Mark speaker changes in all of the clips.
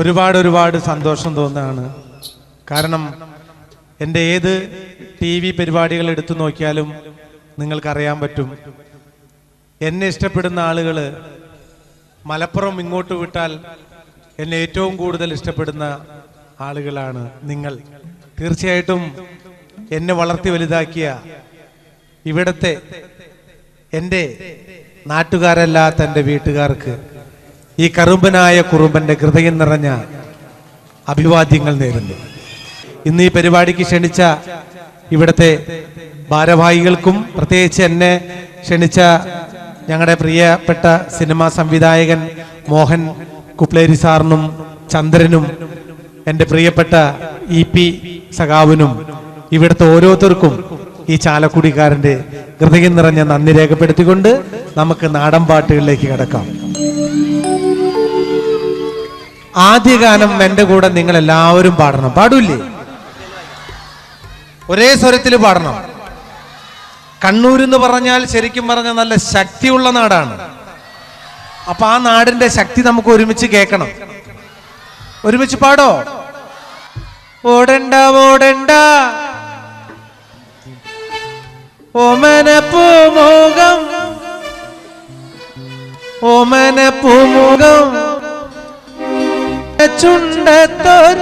Speaker 1: ഒരുപാട് സന്തോഷം തോന്നുകയാണ്. കാരണം എൻ്റെ ഏത് TV പരിപാടികൾ എടുത്തു നോക്കിയാലും നിങ്ങൾക്കറിയാൻ പറ്റും, എന്നെ ഇഷ്ടപ്പെടുന്ന ആളുകൾ മലപ്പുറം ഇങ്ങോട്ട് വിട്ടാൽ എന്നെ ഏറ്റവും കൂടുതൽ ഇഷ്ടപ്പെടുന്ന ആളുകളാണ് നിങ്ങൾ. തീർച്ചയായിട്ടും എന്നെ വളർത്തി വലുതാക്കിയ ഇവിടത്തെ എൻ്റെ നാട്ടുകാരല്ലാത്ത എൻ്റെ വീട്ടുകാർക്ക് ഈ കറുമ്പനായ കുറുമ്പൻ്റെ ഹൃദയം നിറഞ്ഞ അഭിവാദ്യങ്ങൾ നേരുന്നു. ഇന്ന് ഈ പരിപാടിക്ക് ക്ഷണിച്ച ഇവിടുത്തെ ഭാരവാഹികൾക്കും പ്രത്യേകിച്ച് എന്നെ ക്ഷണിച്ച ഞങ്ങളുടെ പ്രിയപ്പെട്ട സിനിമാ സംവിധായകൻ മോഹൻ കുപ്ലേരി സാറിനും ചന്ദ്രനും എൻ്റെ പ്രിയപ്പെട്ട EP സഖാവിനും ഇവിടുത്തെ ഓരോരുത്തർക്കും ഈ ചാലക്കുടിക്കാരൻ്റെ ഹൃദയം നിറഞ്ഞ നന്ദി രേഖപ്പെടുത്തിക്കൊണ്ട് നമുക്ക് നാടൻ പാട്ടുകളിലേക്ക് കിടക്കാം. ആദ്യ ഗാനം എൻ്റെ കൂടെ നിങ്ങൾ എല്ലാവരും പാടണം. പാടൂല്ലേ? ഒരേ സ്വരത്തിൽ പാടണം. കണ്ണൂരെന്ന് പറഞ്ഞാൽ ശരിക്കും പറഞ്ഞാൽ നല്ല ശക്തിയുള്ള നാടാണ്. അപ്പൊ ആ നാടിന്റെ ശക്തി നമുക്ക് ഒരുമിച്ച് കേൾക്കണം. ഒരുമിച്ച് പാടോ? ഓടണ്ട ഓടണ്ട ഓമനപ്പൂമുഖം ഓമനപ്പൂമുഖം ചുണ്ടത്തോർ.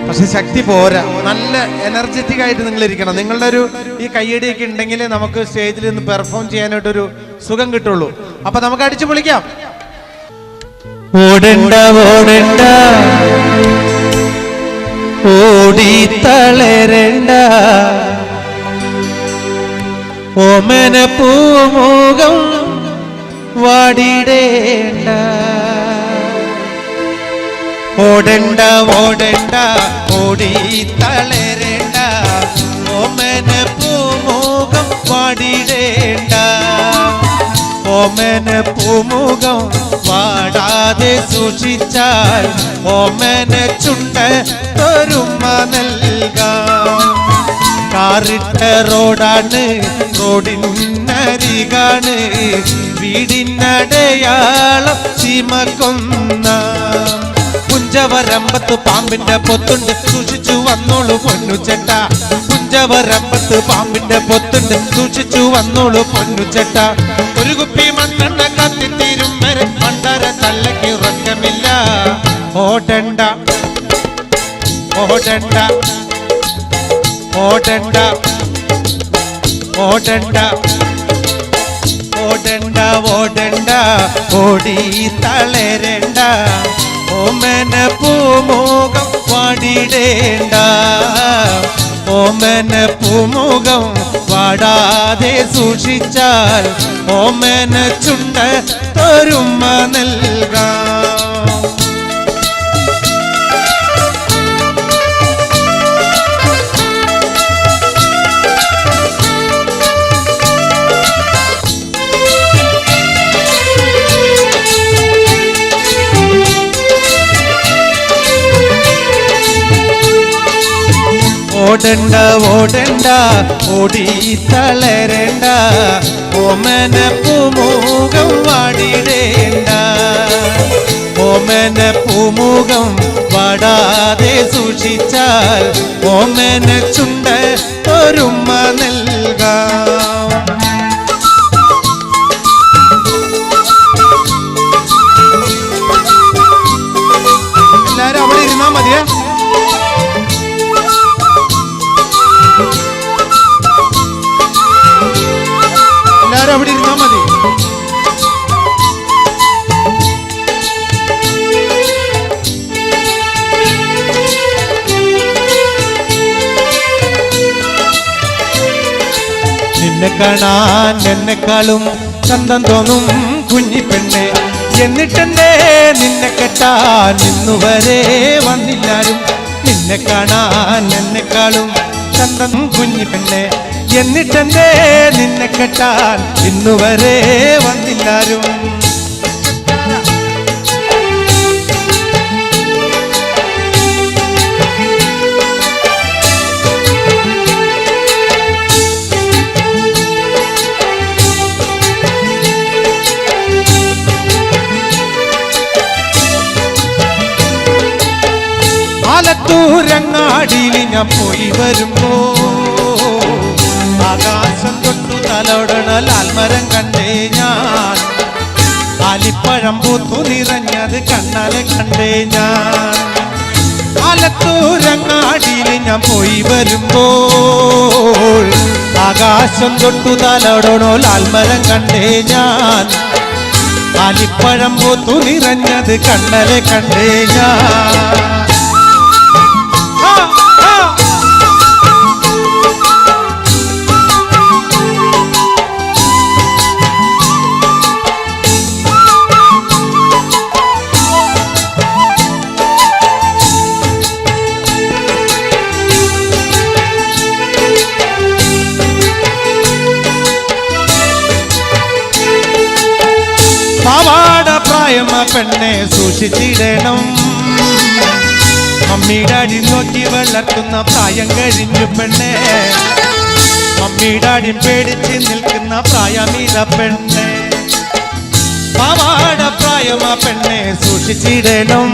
Speaker 1: പക്ഷെ ശക്തി പോരാ, നല്ല എനർജറ്റിക് ആയിട്ട് നിങ്ങൾ ഇരിക്കണം. നിങ്ങളുടെ ഒരു ഈ കയ്യടിയൊക്കെ ഉണ്ടെങ്കിൽ നമുക്ക് സ്റ്റേജിൽ നിന്ന് പെർഫോം ചെയ്യാനായിട്ടൊരു സുഖം കിട്ടുള്ളൂ. അപ്പൊ നമുക്ക് അടിച്ചു പൊളിക്കാം. ഓടണ്ട ഓടണ്ട ഓടി തളരണ്ട ഓമന പൂമുഖം വാടിടേണ്ട. ഓടണ്ട ഓടണ്ട ഓടി തളരണ്ട ഓമന പൂമുഖം വാടിടേണ്ട. ഓമന പൂമുഖം വാടാതെ സൂക്ഷിച്ചാൽ ഓമന ചുണ്ട തൊരുമ നൽകാം. കാറിട്ട റോഡാണ്, റോഡിനരികാണ്, വീടിനടയാളം ചീമക്കൊന്ന. പുഞ്ചവരമ്പത്ത് പാമ്പിന്റെ പൊത്തുണ്ട്, സൂക്ഷിച്ചു വന്നോളൂ പൊന്നുചെട്ട. പുഞ്ചവരമ്പത്ത് പാമ്പിന്റെ പൊത്തുണ്ട്, സൂക്ഷിച്ചു വന്നോളൂ പൊന്നുചെട്ട. ഒരു കുപ്പി മണ്ണെണ്ണ കത്തിത്തീരും വരെ മണ്ടര തല്ലയ്ക്ക് ഉറക്കമില്ല. ഓടണ്ട ഓടണ്ട ഓടണ്ട ഓടണ്ട ഓടണ്ട ഓടണ്ട ഓടി തളരണ്ട ഓമന പൂമുഖം വാടിടേണ്ട. ഓമന പൂമുഖം വാടാതെ സൂക്ഷിച്ചാൽ ഓമന ചുണ്ട തൊരുമ നൽകാം. ഓടണ്ട ഓടണ്ട ഓടി തളരണ്ട ഓമന പൂമുഖം വാടിടേണ്ട. ഓമന പൂമുഖം വാടാതെ സൂക്ഷിച്ചാൽ ഓമന ചുണ്ട തൊരുമ നൽകാം. എല്ലാരും അവിടെ ഇരുന്നാ മതിയേ. എല്ലാരും അവിടെ ഇരുന്നാ മതി. നിന്നെ കാണാൻ എന്നെക്കാളും ചന്തം തോന്നും കുഞ്ഞിപ്പെണ്ണെ, എന്നിട്ടെന്തേ നിന്നെ കെട്ടാൻ ഇന്നുവരെ വന്നില്ലാരും. നിന്നെ കാണാൻ എന്നെക്കാളും ചന്തം കുഞ്ഞിപ്പെണ്ണെ, എന്നിട്ടെന്തേ നിന്നെ കെട്ടാൻ ഇന്നുവരെ വന്നില്ലാരും. ആലത്തൂരങ്ങാടിയിൽ ഞാൻ പോയി വരുമ്പോ ആകാശം തൊട്ടു തലോടണ ലാൽമരം കണ്ടേ ഞാൻ. ആലിപ്പഴം പൂത്തു നിറഞ്ഞത് കണ്ണാലെ കണ്ടേ ഞാൻ. ആലത്തൂരങ്ങാടിയിൽ ഞാൻ പോയി വരുമ്പോൾ ആകാശം തൊട്ടു തലോടണോ ലാൽമരം കണ്ടേ ഞാൻ. ആലിപ്പഴം പൂത്തു നിറഞ്ഞത് കണ്ണാലെ കണ്ടേ ഞാൻ. പാവാട പ്രായമ പെണ്ണെ സൂക്ഷിച്ചിടണം. മമ്മിടാടി നോക്കി വളർത്തുന്ന പ്രായം കഴിഞ്ഞു പെണ്ണെ. മമ്മിടാടി പേടിച്ച് നിൽക്കുന്ന പ്രായമീത പെണ്ണെ. പാവാട പ്രായമ പെണ്ണെ സൂക്ഷിച്ചിടണം.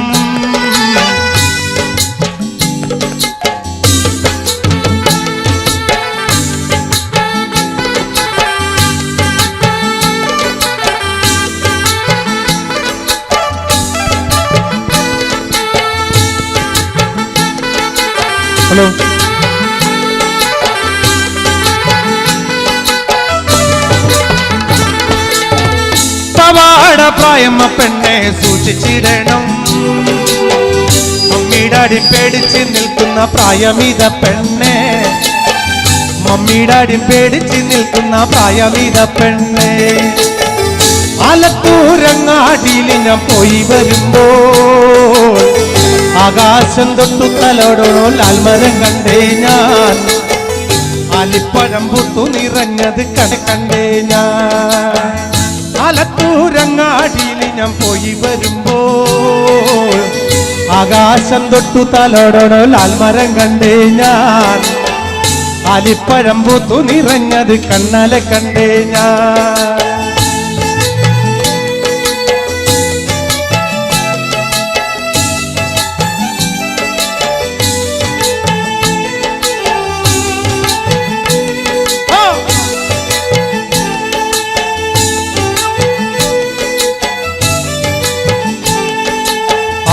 Speaker 1: ഹലോ, പാവാട പ്രായമ പെണ്ണെ സൂക്ഷിച്ചിടണം. മമ്മിടാടി പേടിച്ച് നിൽക്കുന്ന പ്രായമീത പെണ്ണെ. മമ്മിടാടി പേടിച്ച് നിൽക്കുന്ന പ്രായമീത പെണ്ണെ. ആലത്തൂരങ്ങാടിയിൽ ഞാൻ പോയി വരുമ്പോൾ ആകാശം തൊട്ടു തലോടണോ ലാൽമരം കണ്ടേ ഞാൻ. ആലിപ്പഴം പൂത്തു നിറഞ്ഞത് കണ്ടേ ഞാൻ. ആലത്തൂരങ്ങാടിയിൽ ഞാൻ പോയി വരുമ്പോൾ ആകാശം തൊട്ടു തലോടണോ ലാൽമരം കണ്ടേ ഞാൻ. ആലിപ്പഴം പൂത്തു നിറഞ്ഞത് കണ്ണാലെ കണ്ടേ ഞാൻ.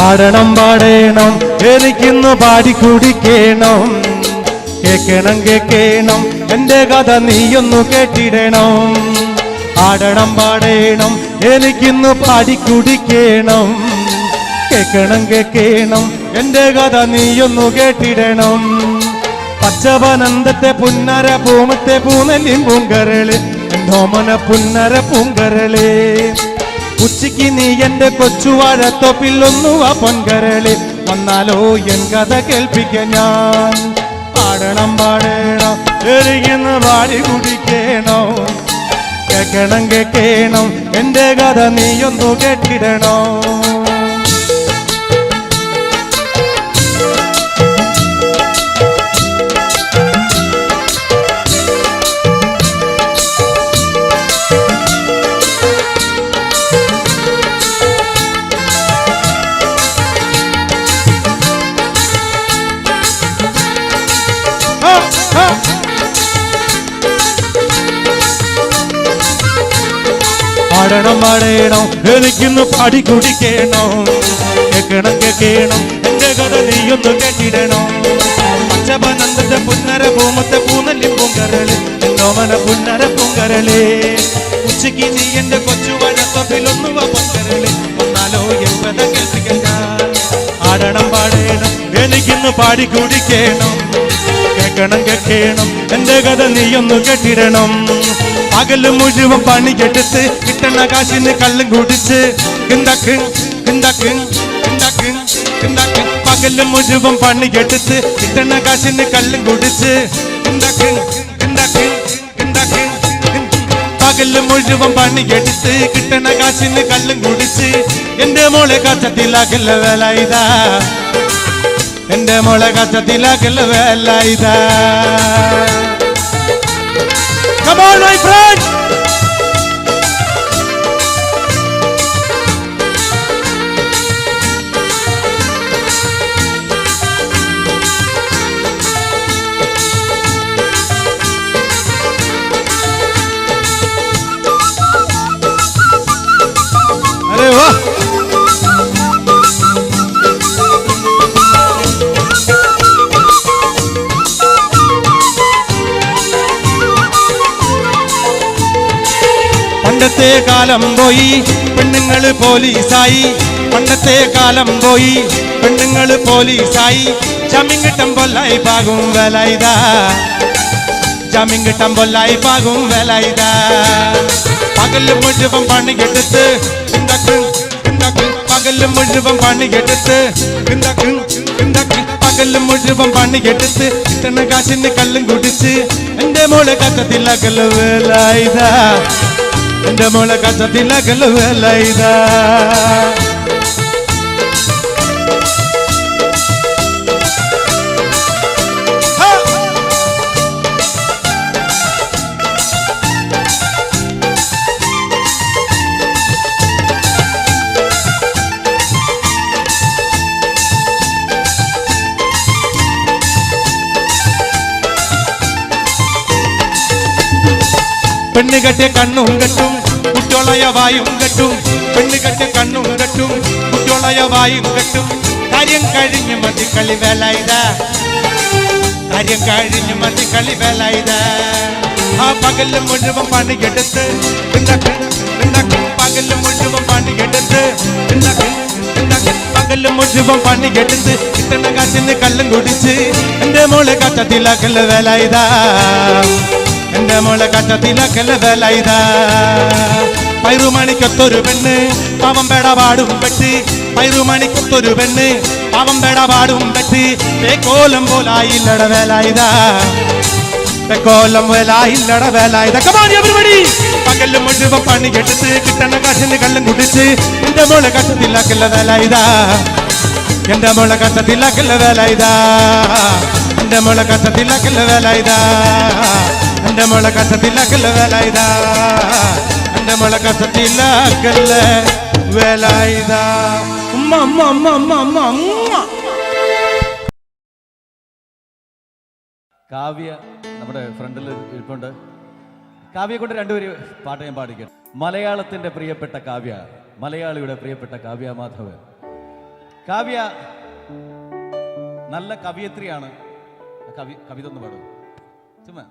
Speaker 1: ആടണം പാടേണം എനിക്കിന്ന് പാടിക്കുടിക്കണം. കേക്കണം കേക്കണം എന്റെ കഥ നീയൊന്നു കേട്ടിടണം. ആടണം പാടേണം എനിക്കിന്ന് പാടിക്കുടിക്കണം. കേക്കണം കേക്കണം എന്റെ കഥ നീയൊന്നു കേട്ടിടണം. പച്ചവനന്തത്തെ പുന്നര പൂമത്തെ പൂനെല്ലിൻ പൂങ്കരള് എന്തോമന പുന്നര പൂങ്കരളേ. ഉച്ചയ്ക്ക് നീ എന്റെ കൊച്ചുവാഴത്തൊപ്പിൽ ഒന്നുവ പൊൻകരളി വന്നാലോ എൻ കഥ കേൾപ്പിക്ക ഞാൻ. പാടണം പാടണം എരികുന്ന പാടി കുടിക്കണോ. കേക്കണം കേക്കണം എന്റെ കഥ നീയൊന്നു കേട്ടിടണോ. പാടണം പാടണം എനിക്കിന്ന് പാടി കുടിക്കണം. കേക്കണം കേക്കണം എന്റെ കഥ നീയൊന്നു കേട്ടിടണം. പച്ചപനന്തത്തെ പുന്നര പൂമത്തെ പൂനെല്ലിൻ പൂങ്കരള് എന്തോമന പുന്നര പൂങ്കരളേ. ഉച്ചയ്ക്ക് നീ എന്റെ കൊച്ചുവാഴത്തൊപ്പിലൊന്നുവ പൊങ്കരള് വന്നാലോ എൻ കഥ കേൾപ്പിക്കാൻ. ആടണം പാടണം എനിക്കിന്ന് പാടി കുടിക്കണം. കേക്കണം കേക്കണം എന്റെ കഥ നീയൊന്നു കേട്ടിടണം. പകല് മുഴുവൻ പണിയെടുത്ത് കിട്ടണ കാശിന് കള്ളും കുടിച്ച് പകല് മുഴുവൻ പണിയെടുത്ത് കിട്ടണ കാശിന് കള്ളും കുടിച്ച് പകല് മുഴുവൻ പണിയെടുത്ത് കിട്ടണ കാശിന് കള്ളും കുടിച്ച് എന്റെ മോളെ കച്ചത്തിലാക്കല്ല വേല ഇതാ. എന്റെ മോളെ കച്ചത്തിലാക്കല്ല വേല ഇതാ. Come on, my friend! പണ്ടത്തെ കാലം പോയി പെണ്ണുങ്ങള് പോലീസായി, പണ്ടത്തെ കാലം പോയി പെണ്ണുങ്ങള് പോലീസായി. ജാമ്യം കിട്ടും പൊല്ലായി പാകും വേലായുധ, ജാമ്യം കിട്ടും പൊല്ലായി പാകും വേലായുധ. പകല് മുഴുവൻ പണിയെടുത്ത് പകല് മുഴുവൻ പണിയെടുത്ത് പകല് മുഴുവൻ പണിയെടുത്ത് കിട്ടണ കാശിന് കള്ളും കുടിച്ച് എന്റെ മോളെ കച്ചത്തിലാക്കല് വേലായുധ, എന്റെ മോളെ കച്ചത്തിലാക്കല് വേലായുധ. പെണ്ണ് കെട്ടിയ കണ്ണും കെട്ടും കുട്ടിയോളയ വായും കെട്ടും, പെണ്ണ് കെട്ടിയ കണ്ണും കെട്ടും കുട്ടിയോളയ വായും കെട്ടും. കാര്യം കഴിഞ്ഞ് മതി കളി വേലായുധ, കാര്യം കഴിഞ്ഞ് മതി കളി വേലായുധ. ആ പകല് മുഴുവൻ പണിയെടുത്ത് പകല് മുഴുവൻ പണിയെടുത്ത് പകല് മുഴുവൻ പണിയെടുത്ത് കിട്ടണ കാശിന് കള്ളും കുടിച്ച് എന്റെ മോളെ കച്ചത്തിലാക്കല് വേലായുധ, എന്റെ മോളെ കച്ചത്തിലാക്കല് വേലായുധ. പൈറുമണിക്കൊത്തൊരു പെണ്ണ് പാവം പേടപാടും പെട്ട്, പൈറുമണിക്കൊത്തൊരു പെണ്ണ് പാവം പേടപാടും പെട്ട് കോലം പോലായില്ലട വേലായുധ, കോലം വേലായില്ലട വേലായുധ. പകല് മുഴുവൻ പണിയെടുത്ത് കിട്ടണ കാശിന് കള്ളും കുടിച്ച് എന്റെ മോളെ കച്ചത്തിലാക്കല് വേലായുധ, എന്റെ മോളെ കച്ചത്തിലാക്കല് വേലായുധ, എന്റെ മോളെ കച്ചത്തിലാക്കല് വേലായുധ, എന്റെ മോളെ കച്ചത്തിലാക്കല് വേലായുധ, എന്റെ മോളെ കച്ചത്തിലാക്കല് വേലായുധ.
Speaker 2: കാവ്യ നമ്മുടെ ഫ്രണ്ടിൽ ഇരിപ്പുണ്ട്. കാവ്യയെ കൊണ്ട് രണ്ടുപേര് പാട്ട് ഞാൻ പാടിക്കും. മലയാളത്തിന്റെ പ്രിയപ്പെട്ട കാവ്യ, മലയാളിയുടെ പ്രിയപ്പെട്ട കാവ്യ മാധവൻ. കാവ്യ നല്ല കവിയത്രിയാണ്. കവിത ഒന്ന് പാടും ചുമ്മാ.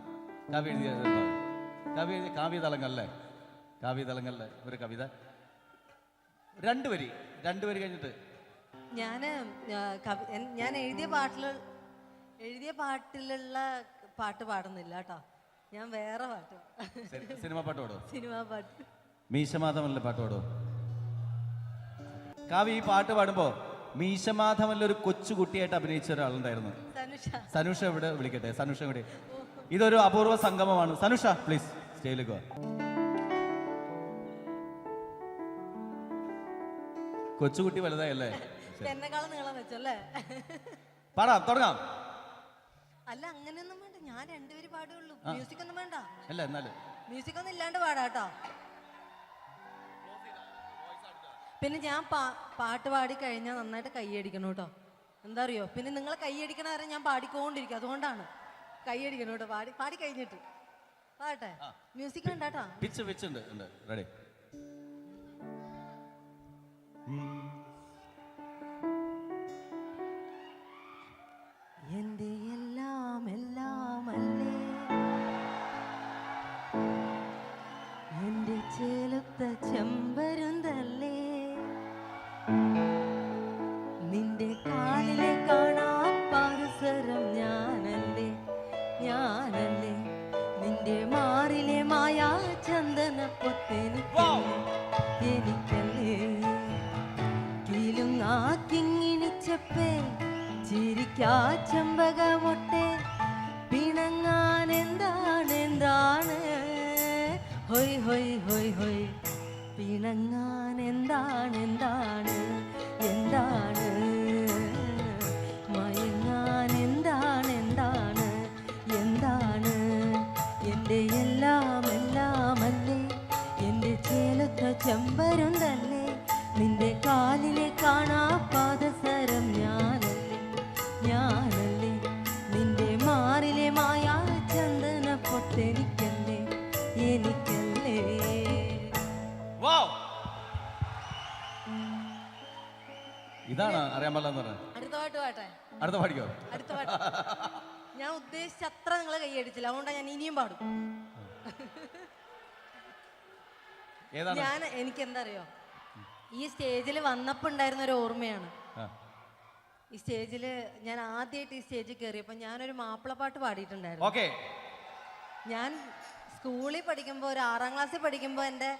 Speaker 2: കാവ്യ എഴുതിയ കാവ്യതലങ്ങല്ലേ, കാവ്യതലങ്ങളിലെ ഒരു കവിത രണ്ടുപേര് കഴിഞ്ഞിട്ട്.
Speaker 3: ഞാൻ എഴുതിയ പാട്ടിലുള്ള പാട്ട് പാടുന്നില്ല കേട്ടോ, ഞാൻ വേറെ പാട്ട്.
Speaker 2: സിനിമ പാട്ട് പാടോ?
Speaker 3: സിനിമാ പാട്ട്.
Speaker 2: മീശമാധവനിലെ പാട്ട് പാടോ? കാവ്യ ഈ പാട്ട് പാടുമ്പോ മീശമാധവനിൽ ഒരു കൊച്ചുകുട്ടിയായിട്ട് അഭിനയിച്ച ഒരാളുണ്ടായിരുന്നു, സനുഷ. ഇവിടെ വിളിക്കട്ടെ, സനുഷ ഇവിടെ. ഇതൊരു അപൂർവ സംഗമമാണ്. സനുഷ പ്ലീസ് സ്റ്റേജിലേക്ക് വാ. കൊച്ചുകുട്ടി വലുതായല്ലേ?
Speaker 3: എന്നെക്കാളും നീളം വെച്ചല്ലേ?
Speaker 2: പാടാം, തുടങ്ങാം.
Speaker 3: അല്ല അങ്ങനെയൊന്നും വേണ്ട, ഞാൻ രണ്ടുപേര് പാടുള്ളൂ, മ്യൂസിക് ഒന്നും വേണ്ട.
Speaker 2: അല്ല എന്നാലും
Speaker 3: മ്യൂസിക് ഒന്നും ഇല്ലാണ്ട് പാടാട്ടോ. പിന്നെ ഞാൻ പാട്ട് പാടി കഴിഞ്ഞാൽ നന്നായിട്ട് കൈയടിക്കണം കേട്ടോ. എന്താ അറിയോ, പിന്നെ നിങ്ങൾ കൈയടിക്കണ വരെ ഞാൻ പാടിക്കൊണ്ടിരിക്കും, അതുകൊണ്ടാണ് കൈയടിക്കണം കേട്ടോ. പാടി കഴിഞ്ഞിട്ട് പാട്ടെ. മ്യൂസിക് ഉണ്ടാട്ടോ.
Speaker 2: റെഡി.
Speaker 3: എന്റെ എല്ലാം അല്ലേ, എന്റെ ചേലത്ത ചെമ്പരുന്തല്ലേ, നിന്റെ കാലിലെ കാണാ പാദസരം ഞാനല്ലേ, നിന്റെ മാറിലെ മായാ ചന്ദന എനിക്കല്ലേ, കിലുങ്ങാക്കിങ്ങിണിച്ചപ്പേ ചിരിക്കാ ചെമ്പകമൊട്ടെ, പിണങ്ങാൻ എന്താണ് ഹൊയ് ഹൊയ് ഹൊയ് ഹൊയ്, പിണങ്ങാൻ എന്താണ് മയങ്ങാൻ എന്താണ് എൻ്റെ എല്ലാം അല്ലേ, എൻ്റെ ചേലത്ത ചെമ്പരുന്തല്ലേ, നിന്റെ കാലിലെ കാണാ പാദസരം ഞാനല്ലേ, നിന്റെ മാറിലെ മായാ ചന്ദന പൊട്ടെനിക്കല്ലേ.
Speaker 2: ഇതാണ് അറിയാൻ പാടില്ലെന്ന് പറഞ്ഞത്.
Speaker 3: അടുത്ത പാട്ട് പാട്ടെ.
Speaker 2: അടുത്ത പാടിക്കോ?
Speaker 3: അടുത്ത പാട്ട് ഞാൻ ഉദ്ദേശിച്ച അത്ര നിങ്ങൾ കൈയടിച്ചില്ല, അതുകൊണ്ടാണ് ഞാൻ ഇനിയും പാടും.
Speaker 2: ഏതാണ്?
Speaker 3: എനിക്ക് എന്താ അറിയോ, ഈ സ്റ്റേജിൽ വന്നപ്പോ ഉണ്ടായിരുന്ന ഒരു ഓർമ്മയാണ്. ഈ സ്റ്റേജിൽ ഞാൻ ആദ്യമായിട്ട് ഈ സ്റ്റേജിൽ കയറിയപ്പോൾ ഞാനൊരു മാപ്പിളപ്പാട്ട് പാടിയിട്ടുണ്ടായിരുന്നു.
Speaker 2: ഓക്കെ.
Speaker 3: ഞാൻ സ്കൂളിൽ പഠിക്കുമ്പോൾ, ഒരു 6ാം ക്ലാസ്സിൽ പഠിക്കുമ്പോൾ എൻ്റെ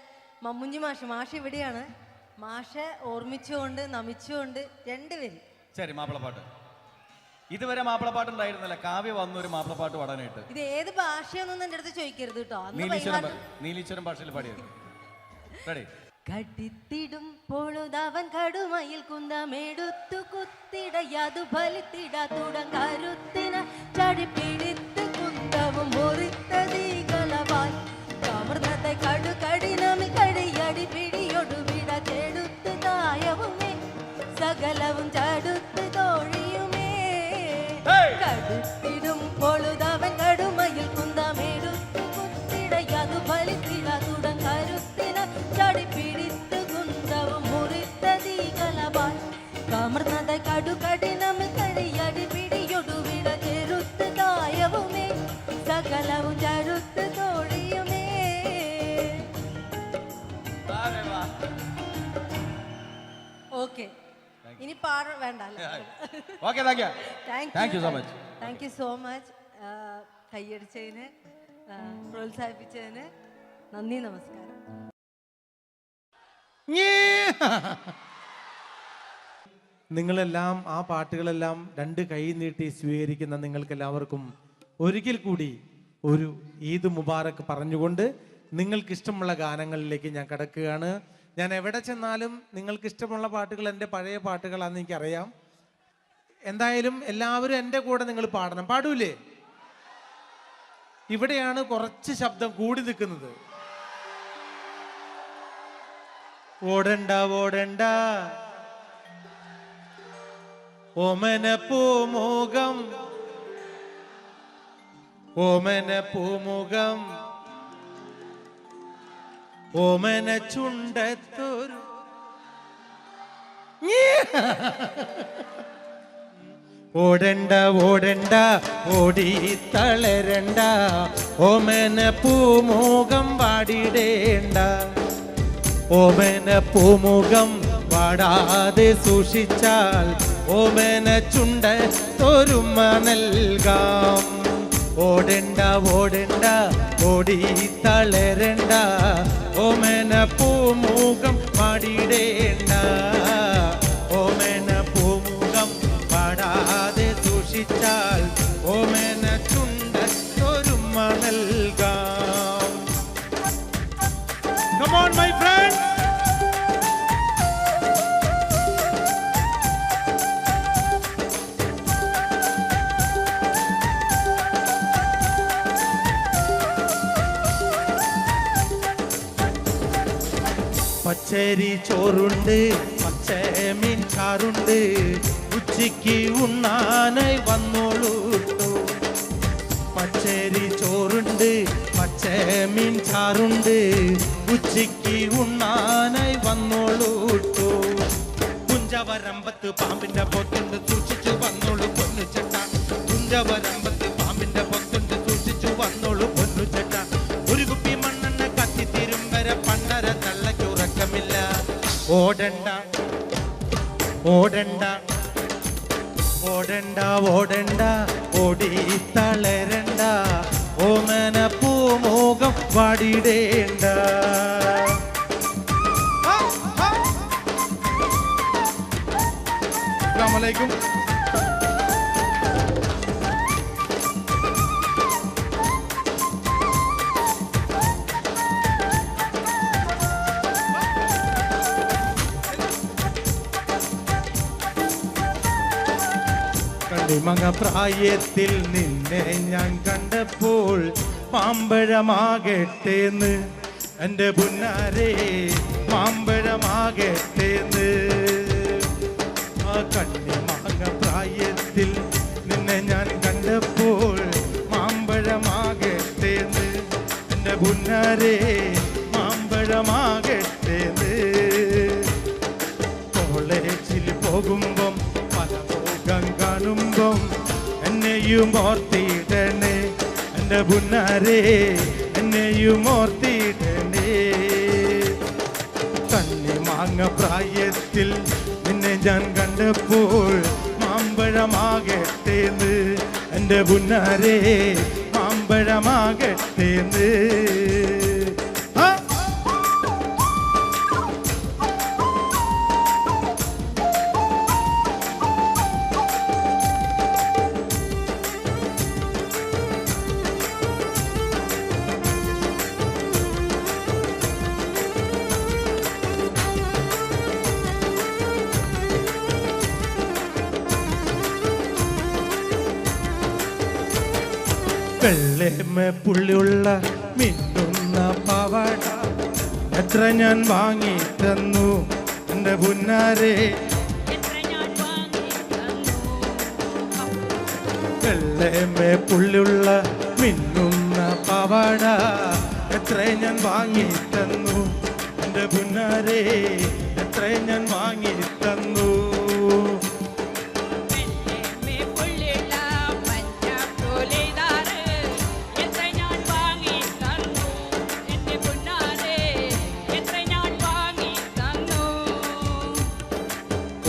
Speaker 3: മമ്മുഞ്ഞി മാഷ് ഇവിടെയാണ്, മാഷെ ഓർമ്മിച്ചുകൊണ്ട് നമിച്ചുകൊണ്ട് 2 പേര്.
Speaker 2: ശരി, മാപ്പിളപ്പാട്ട്. ഇതുവരെ മാപ്പിളപ്പാട്ട് ഉണ്ടായിരുന്നില്ല. കാവ്യ വന്നു ഒരു മാപ്പിളപ്പാട്ട് പാടാനായിട്ട്.
Speaker 3: ഇത് ഏത് ഭാഷയാണെന്ന് എൻ്റെ അടുത്ത് ചോദിക്കരുത് കേട്ടോ.
Speaker 2: നീലീശ്വരം ഭാഷയിൽ പാടിയത്. റെഡി?
Speaker 3: കടിത്തിടും പൊഴുതവൻ കടുമയിൽ കുന്തമെടുത്തു കുത്തിടയതു ഫലിത്തിട തുടങ്ങരുത്തിന ചടിപ്പിടിത്ത് കുന്തവും മുറിത്തതീകളവാൽ കമർന്നത്തെ കടുകടിനമിൽ കടിയടി പിടിയൊടുവിട ചെടുത്ത് തായവുമേ സകലവും ചടുത്ത് തോഴിയുമേ. കടുത്തിടും പൊഴുതവൻ കടുമയിൽ കുന്തമെടുത്തു കുത്തിടയതു ഫലിത്തിട തുടങ്ങരുത്തിന ചടിപ്പിടിത്ത് കുന്തവും മുറിത്തതീകളവാൽ കമർന്നത കടുകടിനമിൽ കടിയടി പിടിയൊടുവിട ചെറുത്ത് തായവുമേ സകലവും ചടുത്ത് തോഴിയുമേ. ഓക്കെ, ഇനി വേണ്ട അല്ലേ?
Speaker 2: Okay, thank you so much.
Speaker 3: Thank you so much. കൈയടിച്ചതിന്, പ്രോത്സാഹിപ്പിച്ചതിന് നന്ദി, നമസ്കാരം.
Speaker 1: നിങ്ങളെല്ലാം ആ പാട്ടുകളെല്ലാം 2 കൈ നീട്ടി സ്വീകരിക്കുന്ന നിങ്ങൾക്ക് എല്ലാവർക്കും ഒരിക്കൽ കൂടി ഒരു ഈദ് മുബാറക്ക് പറഞ്ഞുകൊണ്ട് നിങ്ങൾക്ക് ഇഷ്ടമുള്ള ഗാനങ്ങളിലേക്ക് ഞാൻ കടക്കുകയാണ്. ഞാൻ എവിടെ ചെന്നാലും നിങ്ങൾക്ക് ഇഷ്ടമുള്ള പാട്ടുകൾ എൻ്റെ പഴയ പാട്ടുകളാണെന്ന് എനിക്കറിയാം. എന്തായാലും എല്ലാവരും എൻ്റെ കൂടെ നിങ്ങൾ പാടണം. പാടൂലേ? ഇവിടെയാണ് കുറച്ച് ശബ്ദം കൂടി നിൽക്കുന്നത്. ഓടണ്ട ഓടണ്ട ഓമന പൂമുഖം, ഓമന പൂമുഖം, ഓമന ചുണ്ടത്തൊരു ഓടണ്ട ഓടണ്ട ഓടി തളരണ്ട ഓമന പൂമുഖം പാടിടേണ്ട. ഓമന പൂമുഖം പാടാതെ സൂക്ഷിച്ചാൽ ഓമന ചുണ്ടത്തൊരുമ നൽകാം. ഓടണ്ട ഓടണ്ട ഓടി തളരണ്ട ഓമന പൂമുഖം പാടിടേണ്ട. ഓമന പൂമുഖം പാടാതെ സൂക്ഷിച്ചാൽ ഓമന ചുണ്ടത്തൊരുമ നൽകാം. Come on my friends. പച്ചരി ചോറുണ്ട്, പച്ചമീൻ ചാറുണ്ട്, ഉച്ചയ്ക്ക് ഉണ്ണാനായി വന്നോളൂ. പച്ചരി ചോറുണ്ട്, പച്ചമീൻ ചാറുണ്ട്, ഉച്ചയ്ക്ക് ഉണ്ണാനായി വന്നോളൂ. കുഞ്ചവരമ്പത്ത് പാമ്പിന്റെ പൊത്തുണ്ട്, സൂക്ഷിച്ചു വന്നോളൂ പൊന്നു ചേട്ട. കുഞ്ചവരമ്പത്ത് പാമ്പിന്റെ പൊത്തുണ്ട്, സൂക്ഷിച്ചു വന്നോളൂ പൊന്നു ചേട്ട. ഒരു കുപ്പി മണ്ണെണ്ണ കത്തിത്തീരും വരെ പണ്ടര തള്ളക്കുറക്കമില്ല. ഓടണ്ട ഓടണ്ട ഓടണ്ട ഓടണ്ട ഓടി തളരണ്ട ഓമന പൂമുഖം പാടിടേണ്ട. അസ്സലാമു അലൈക്കും. കണ്ണിമങ്ങ പ്രായത്തിൽ നിന്നെ ഞാൻ കണ്ടപ്പോൾ മാമ്പഴമാകട്ടേന്ന് എൻ്റെ പുന്നാരെ, മാമ്പഴമാകട്ടേന്ന്. ആ കണ്ണിമങ്ങ പ്രായത്തിൽ നിന്നെ ഞാൻ കണ്ടപ്പോൾ മാമ്പഴമാകട്ടേന്ന് എൻ്റെ പുന്നാരെ, മാമ്പഴമാകട്ടേന്ന്. കോളേജിൽ പോകുമ്പം കാണുമ്പം എന്നെയും ഓർത്തിടണേ എൻ്റെ പുന്നാരെ, എന്നെയും ഓർത്തിടണേ.
Speaker 4: മാങ്ങ പ്രായത്തിൽ നിന്നെ ഞാൻ കണ്ടപ്പോൾ മാമ്പഴമാകട്ടേന്ന് എൻ്റെ പുന്നാരേ മാമ്പഴമാകട്ടേന്ന് വെള്ളേമ പുള്ളിയുള്ള മിന്നുന്ന പാവാട എത്ര ഞാൻ വാങ്ങി തന്നു എൻ്റെ പുന്നാരേ വെള്ളേമ പുള്ളിയുള്ള മിന്നുന്ന പാവാട എത്ര ഞാൻ വാങ്ങി തന്നു എൻ്റെ പുന്നാരേ എത്ര ഞാൻ വാങ്ങി തന്നു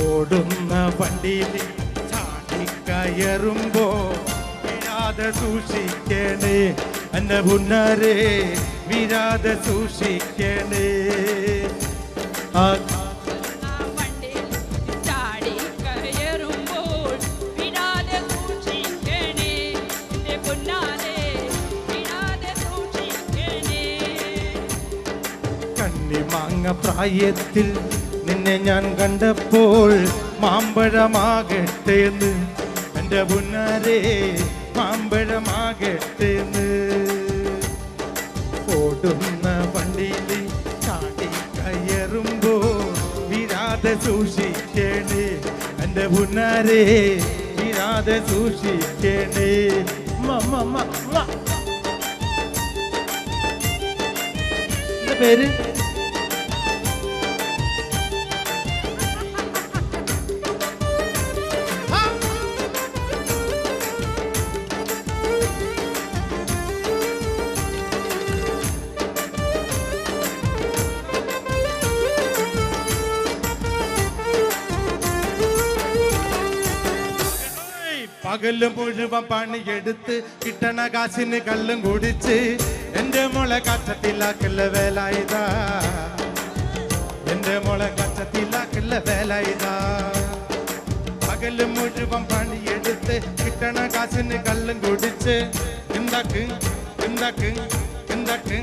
Speaker 4: ഓടുന്ന വണ്ടിയിൽ ചാടിക്കയറുമ്പോ വീഴാതെ സൂക്ഷിക്കണേ എൻ്റെ പുന്നാരേ വീഴാതെ സൂക്ഷിക്കണേ കണ്ണിമാങ്ങ പ്രായത്തിൽ നിന്നെ ഞാൻ കണ്ടപ്പോൾ മാമ്പഴമാകട്ടേന്ന് എൻ്റെ പുന്നാരേ മാമ്പഴമാകട്ടേന്ന് ഓടുന്ന വണ്ടിയിൽ ചാടി കയറുമ്പോ വീഴാതെ സൂക്ഷിക്കണേ എൻ്റെ പുന്നാരേ വീഴാതെ സൂക്ഷിക്കണേ പേര് പകലും മുഴുവൻ പണിയെടുത്ത് കിട്ടണ കാശിന് കള്ളും കുടിച്ച് എന്റെ മോളെ കച്ചത്തിലാക്കല്ല വേല ഇതാ എന്റെ മോളെ കച്ചത്തിലാക്കല്ല വേല ഇതാ പകലും മുഴുവൻ പണിയെടുത്ത് കിട്ടണ കാശിന് കള്ളും കുടിച്ച് എന്താക്ക് എന്താക്ക് എന്താക്ക്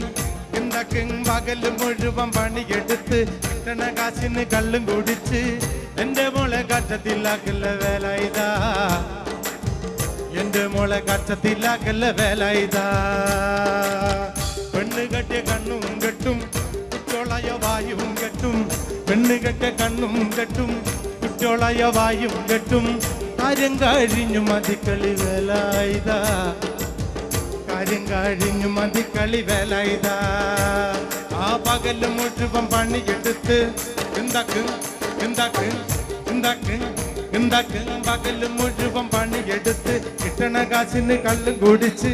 Speaker 4: എന്താക്ക് പകലും മുഴുവൻ പണിയെടുത്ത് കിട്ടണ കാശിന് കള്ളും കുടിച്ച് എന്റെ മോളെ കച്ചത്തിലാക്കല്ല വേല ഇതാ എന്റെ മോളെ കച്ചത്തിലാക്കല്ല വേല ഇതാ പെണ്ണ് കെട്ടിയ കണ്ണും കെട്ടും കുറ്റോളയ വായും കെട്ടും പെണ്ണ് കെട്ടിയ കണ്ണും കെട്ടും കുറ്റോളയ വായും കെട്ടും കാര്യം കഴിഞ്ഞു മതിക്കളി വേല ഇതാ കാര്യം കഴിഞ്ഞു മതിക്കളി വേല ഇതാ ആ പകല് മുഴുവൻ പണിയെടുത്ത് എന്താക്ക് എന്താക്ക് എന്താക്ക് എന്താക്ക് പകല് മുഴുവൻ പണിയെടുത്ത് കിട്ടണ കാശിന് കള്ളും കുടിച്ച്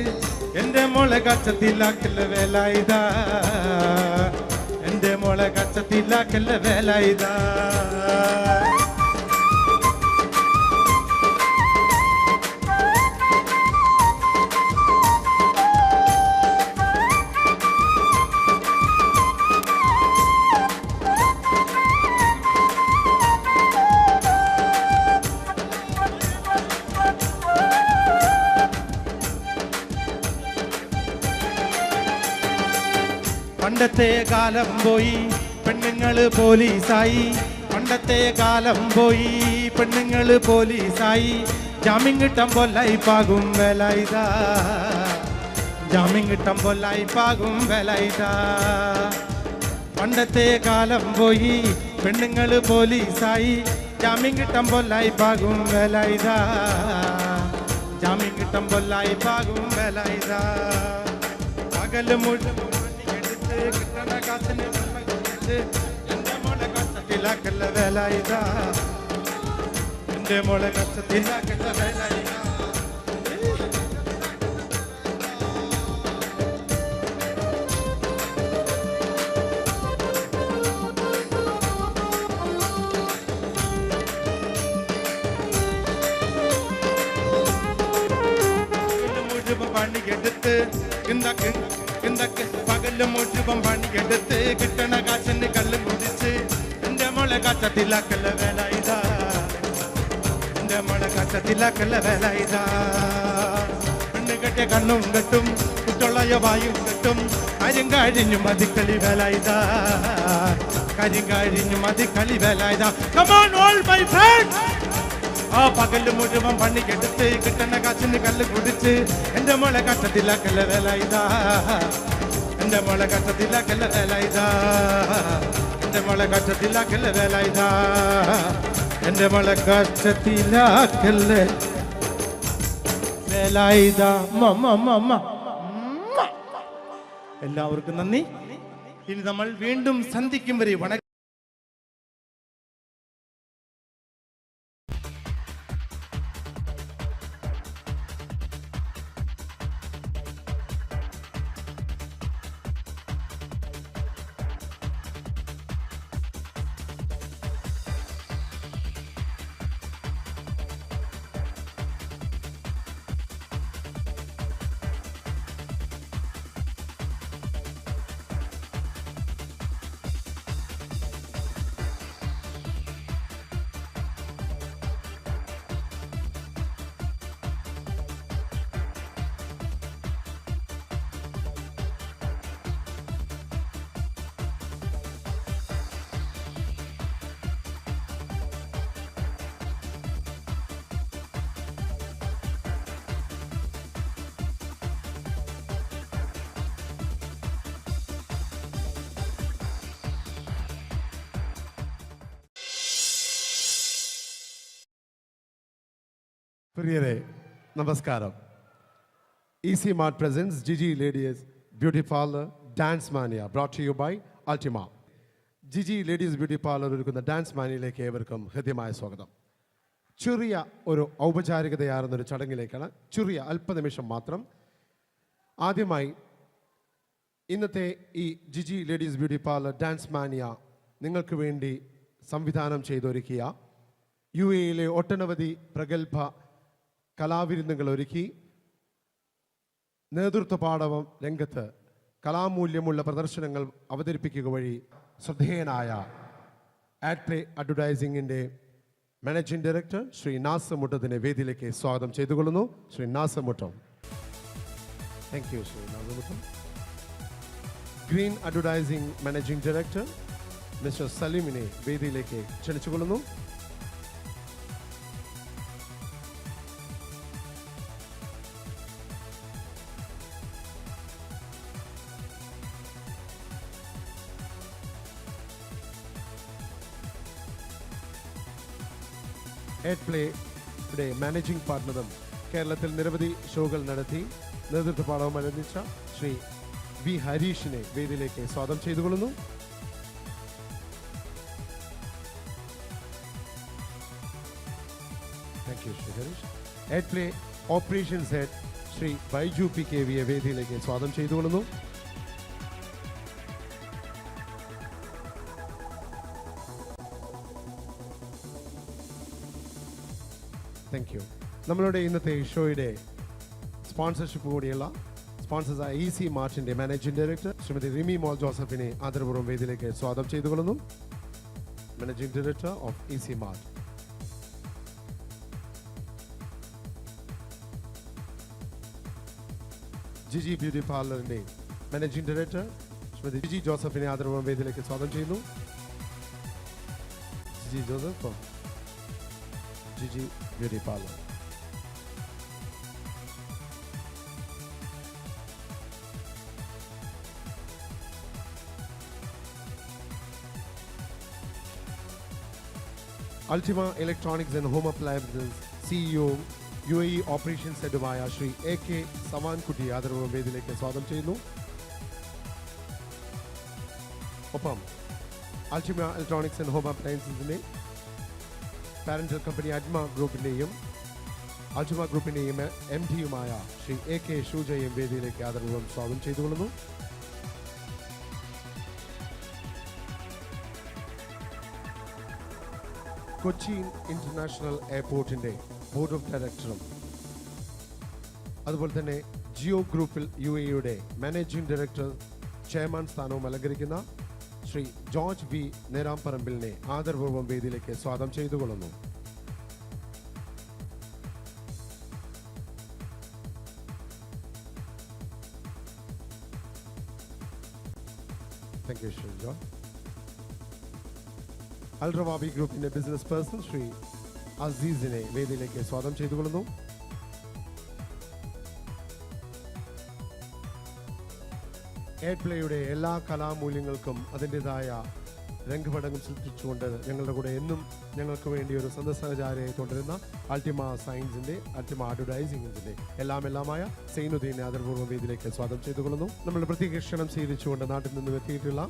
Speaker 4: എന്റെ മോളെ കച്ചത്തിലാക്കല്ല വേല ഇതാ എന്റെ മോളെ കച്ചത്തിലാക്കല്ല വേല ഇതാ പണ്ടത്തെ കാലം പോയി പെണ്ണുങ്ങള് പോലീസായി പണ്ടത്തെ കാലം പോയി പെണ്ണുങ്ങള് പോലീസായി ജാമ്യം കിട്ടുമ്പോൾ ലൈഫാകും വേല ഇതാ ജാമ്യം കിട്ടുമ്പോൾ ലൈഫാകും വേല ഇതാ പണ്ടത്തെ കാലം പോയി പെണ്ണുങ്ങള് പോലീസായി ജാമ്യം കിട്ടുമ്പോൾ ലൈഫാകും വേല ഇതാ ജാമ്യം കിട്ടുമ്പോൾ ലൈഫാകും വേല ഇതാ പകല് മുഴുവൻ കിട്ടണ കാശിന് എന്റെ മോളെ കച്ചത്തിലാക്കല്ല വേല ഇതാ എന്റെ മോളെ കച്ചത്തിലാക്കല്ല വേല ഇതാ പണിയെടുത്ത് പകല് മുഴുവൻ പണിയെടുത്ത് കിട്ടണ കാശിന് കള്ളും കുടിച്ച് എന്റെ മോളെ കച്ചത്തിലാക്കല്ല വേല ഇതാ, എന്റെ മോളെ കച്ചത്തിലാക്കല്ല വേല ഇതാ. പെണ്ണ് കെട്ടിയ കണ്ണും കെട്ടും കുട്ടുള്ളയ വായും കെട്ടും കാര്യം കഴിഞ്ഞു മതിക്കളി വേല ഇതാ, കാര്യം കഴിഞ്ഞു മതിക്കളി വേല ഇതാ. Come on all my friends. ആ പകല് മുഴുവൻ പണിക്കെടുത്ത് കിട്ടണ കാശിന് കല്ല് കുടിച്ച് എന്റെ മോളെ കഷ്ടത്തിലാക്കല്ല വേല ഇതാ, എന്റെ മോളെ കഷ്ടത്തിലാക്കല്ല വേല ഇതാ, എന്റെ മോളെ കഷ്ടത്തിലാക്കല്ല വേല ഇതാ, എന്റെ മോളെ കഷ്ടത്തിലാക്കല്ല വേല ഇതാ. എല്ലാവർക്കും നന്ദി. ഇനി നമ്മൾ വീണ്ടും സന്ധിക്കും വരെ വണക്കം.
Speaker 5: പ്രിയരെ നമസ്കാരം. Easy Mart presents Giji ladies beauty parlour dance mania brought to you by Ultima. Giji ladies beauty parlour ഒരുക്കുന്ന ഡാൻസ് മാനിയയിലേക്ക് ഏവർക്കും ഹൃദ്യമായ സ്വാഗതം. ചെറിയ ഒരു ഔപചാരികതയാർന്നൊരു ചടങ്ങിലേക്കാണ്, ചെറിയ അല്പനിമിഷം മാത്രം. ആദ്യമായി ഇന്നത്തെ ഈ Giji ladies beauty parlour dance mania നിങ്ങൾക്ക് വേണ്ടി സംവിധാനം ചെയ്തൊരുക്കിയ UAE ഒട്ടനവധി പ്രഗത്ഭ കലാവിരുന്നുകൾ ഒരുക്കി നേതൃത്വ പാടവം രംഗത്ത് കലാമൂല്യമുള്ള പ്രദർശനങ്ങൾ അവതരിപ്പിക്കുക വഴി ശ്രദ്ധേയനായ ആഡ്പ്ലേ അഡ്വർടൈസിംഗിൻ്റെ മാനേജിംഗ് ഡയറക്ടർ ശ്രീ നാസർ മുട്ടത്തിനെ വേദിയിലേക്ക് സ്വാഗതം ചെയ്തുകൊള്ളുന്നു. Shri Nasar Muttam. Thank you Shri Nasar Muttam. Green advertising managing director mister സലീമിനെ വേദിയിലേക്ക് ക്ഷണിച്ചുകൊള്ളുന്നു. ആഡ്പ്ലേയുടെ മാനേജിംഗ് പാർട്ണറും കേരളത്തിൽ നിരവധി ഷോകൾ നടത്തി നേതൃത്വ പാഠവും അനുവദിച്ച ശ്രീ വി ഹരീഷിനെ വേദിയിലേക്ക് സ്വാഗതം ചെയ്തുകൊള്ളുന്നു. Thank you Shri Harish. Adplay operations head Shri Baiju PKV വേദിയിലേക്ക് സ്വാഗതം ചെയ്തുകൊള്ളുന്നു. Thank U. നമ്മളുടെ ഇന്നത്തെ ഷോയുടെ സ്പോൺസർഷിപ്പ് കൂടിയുള്ള സ്പോൺസേഴ്സായ ഈസി മാർട്ടിൻ്റെ മാനേജിംഗ് ഡയറക്ടർ ശ്രീമതി റിമി മോൾ ജോസഫിനെ ആദരപൂർവ്വം വേദിയിലേക്ക് സ്വാഗതം ചെയ്തുകൊള്ളുന്നു. Managing director of Easy Mart. Giji beauty പാർലറിൻ്റെ മാനേജിംഗ് ഡയറക്ടർ ശ്രീമതി ജിജി ജോസഫിനെ ആദരപൂർവ്വം വേദിയിലേക്ക് സ്വാഗതം ചെയ്യുന്നു. Giji Joseph Giji beauty parlour. Ultima electronics and home appliances CEO UAE operations ഹെഡുമായ ശ്രീ AK സവാൻകുട്ടി ആദരപൂർവ്വം വേദിയിലേക്ക് സ്വാഗതം ചെയ്യുന്നു. ഒപ്പം അൾട്ടിമ ഇലക്ട്രോണിക്സ് ആൻഡ് ഹോം അപ്ലയൻസസിന്റെ പാരന്റൽ കമ്പനി അഡ്മ ഗ്രൂപ്പിൻ്റെയും അൾട്ടിമ ഗ്രൂപ്പിൻ്റെയും MD-യുമായ ശ്രീ AK ഷൂജയും വേദിയിലേക്ക് ആദരപൂർവ്വം സ്വാഗതം ചെയ്തുകൊള്ളുന്നു. കൊച്ചി ഇന്റർനാഷണൽ എയർപോർട്ടിൻ്റെ ബോർഡ് ഓഫ് ഡയറക്ടറും അതുപോലെ തന്നെ ജിയോ ഗ്രൂപ്പിൽ UAE മാനേജിംഗ് ഡയറക്ടർ ചെയർമാൻ സ്ഥാനവും അലങ്കരിക്കുന്ന ശ്രീ ജോർജ് വി നേരാംപറമ്പിലിനെ ആദരപൂർവ്വം വേദിയിലേക്ക് സ്വാഗതം ചെയ്തുകൊള്ളുന്നു. Thank you, Shri John. Al Rawabi Group in a business person, Shri Azizine വേദിയിലേക്ക് സ്വാഗതം ചെയ്തുകൊള്ളുന്നു. എയ്ഡ്പ്ലേയുടെ എല്ലാ കലാമൂല്യങ്ങൾക്കും അതിൻ്റെതായ രംഗപടങ്ങൾ സൃഷ്ടിച്ചുകൊണ്ട് ഞങ്ങളുടെ കൂടെ എന്നും ഞങ്ങൾക്ക് വേണ്ടി ഒരു സഹചാരിയായി തുടരുന്ന അൾട്ടിമ സയൻസിന്റെ അൾട്ടിമ അഡ്വർടൈസിംഗിന്റെ എല്ലാമായ സൈനുദ്ദീനെ ആദരപൂർവ്വം വേദിയിലേക്ക് സ്വാഗതം ചെയ്തുകൊള്ളുന്നു. നമ്മൾ പ്രത്യേക ക്ഷണം സ്വീകരിച്ചുകൊണ്ട് നാട്ടിൽ നിന്നും എത്തിയിട്ടുള്ള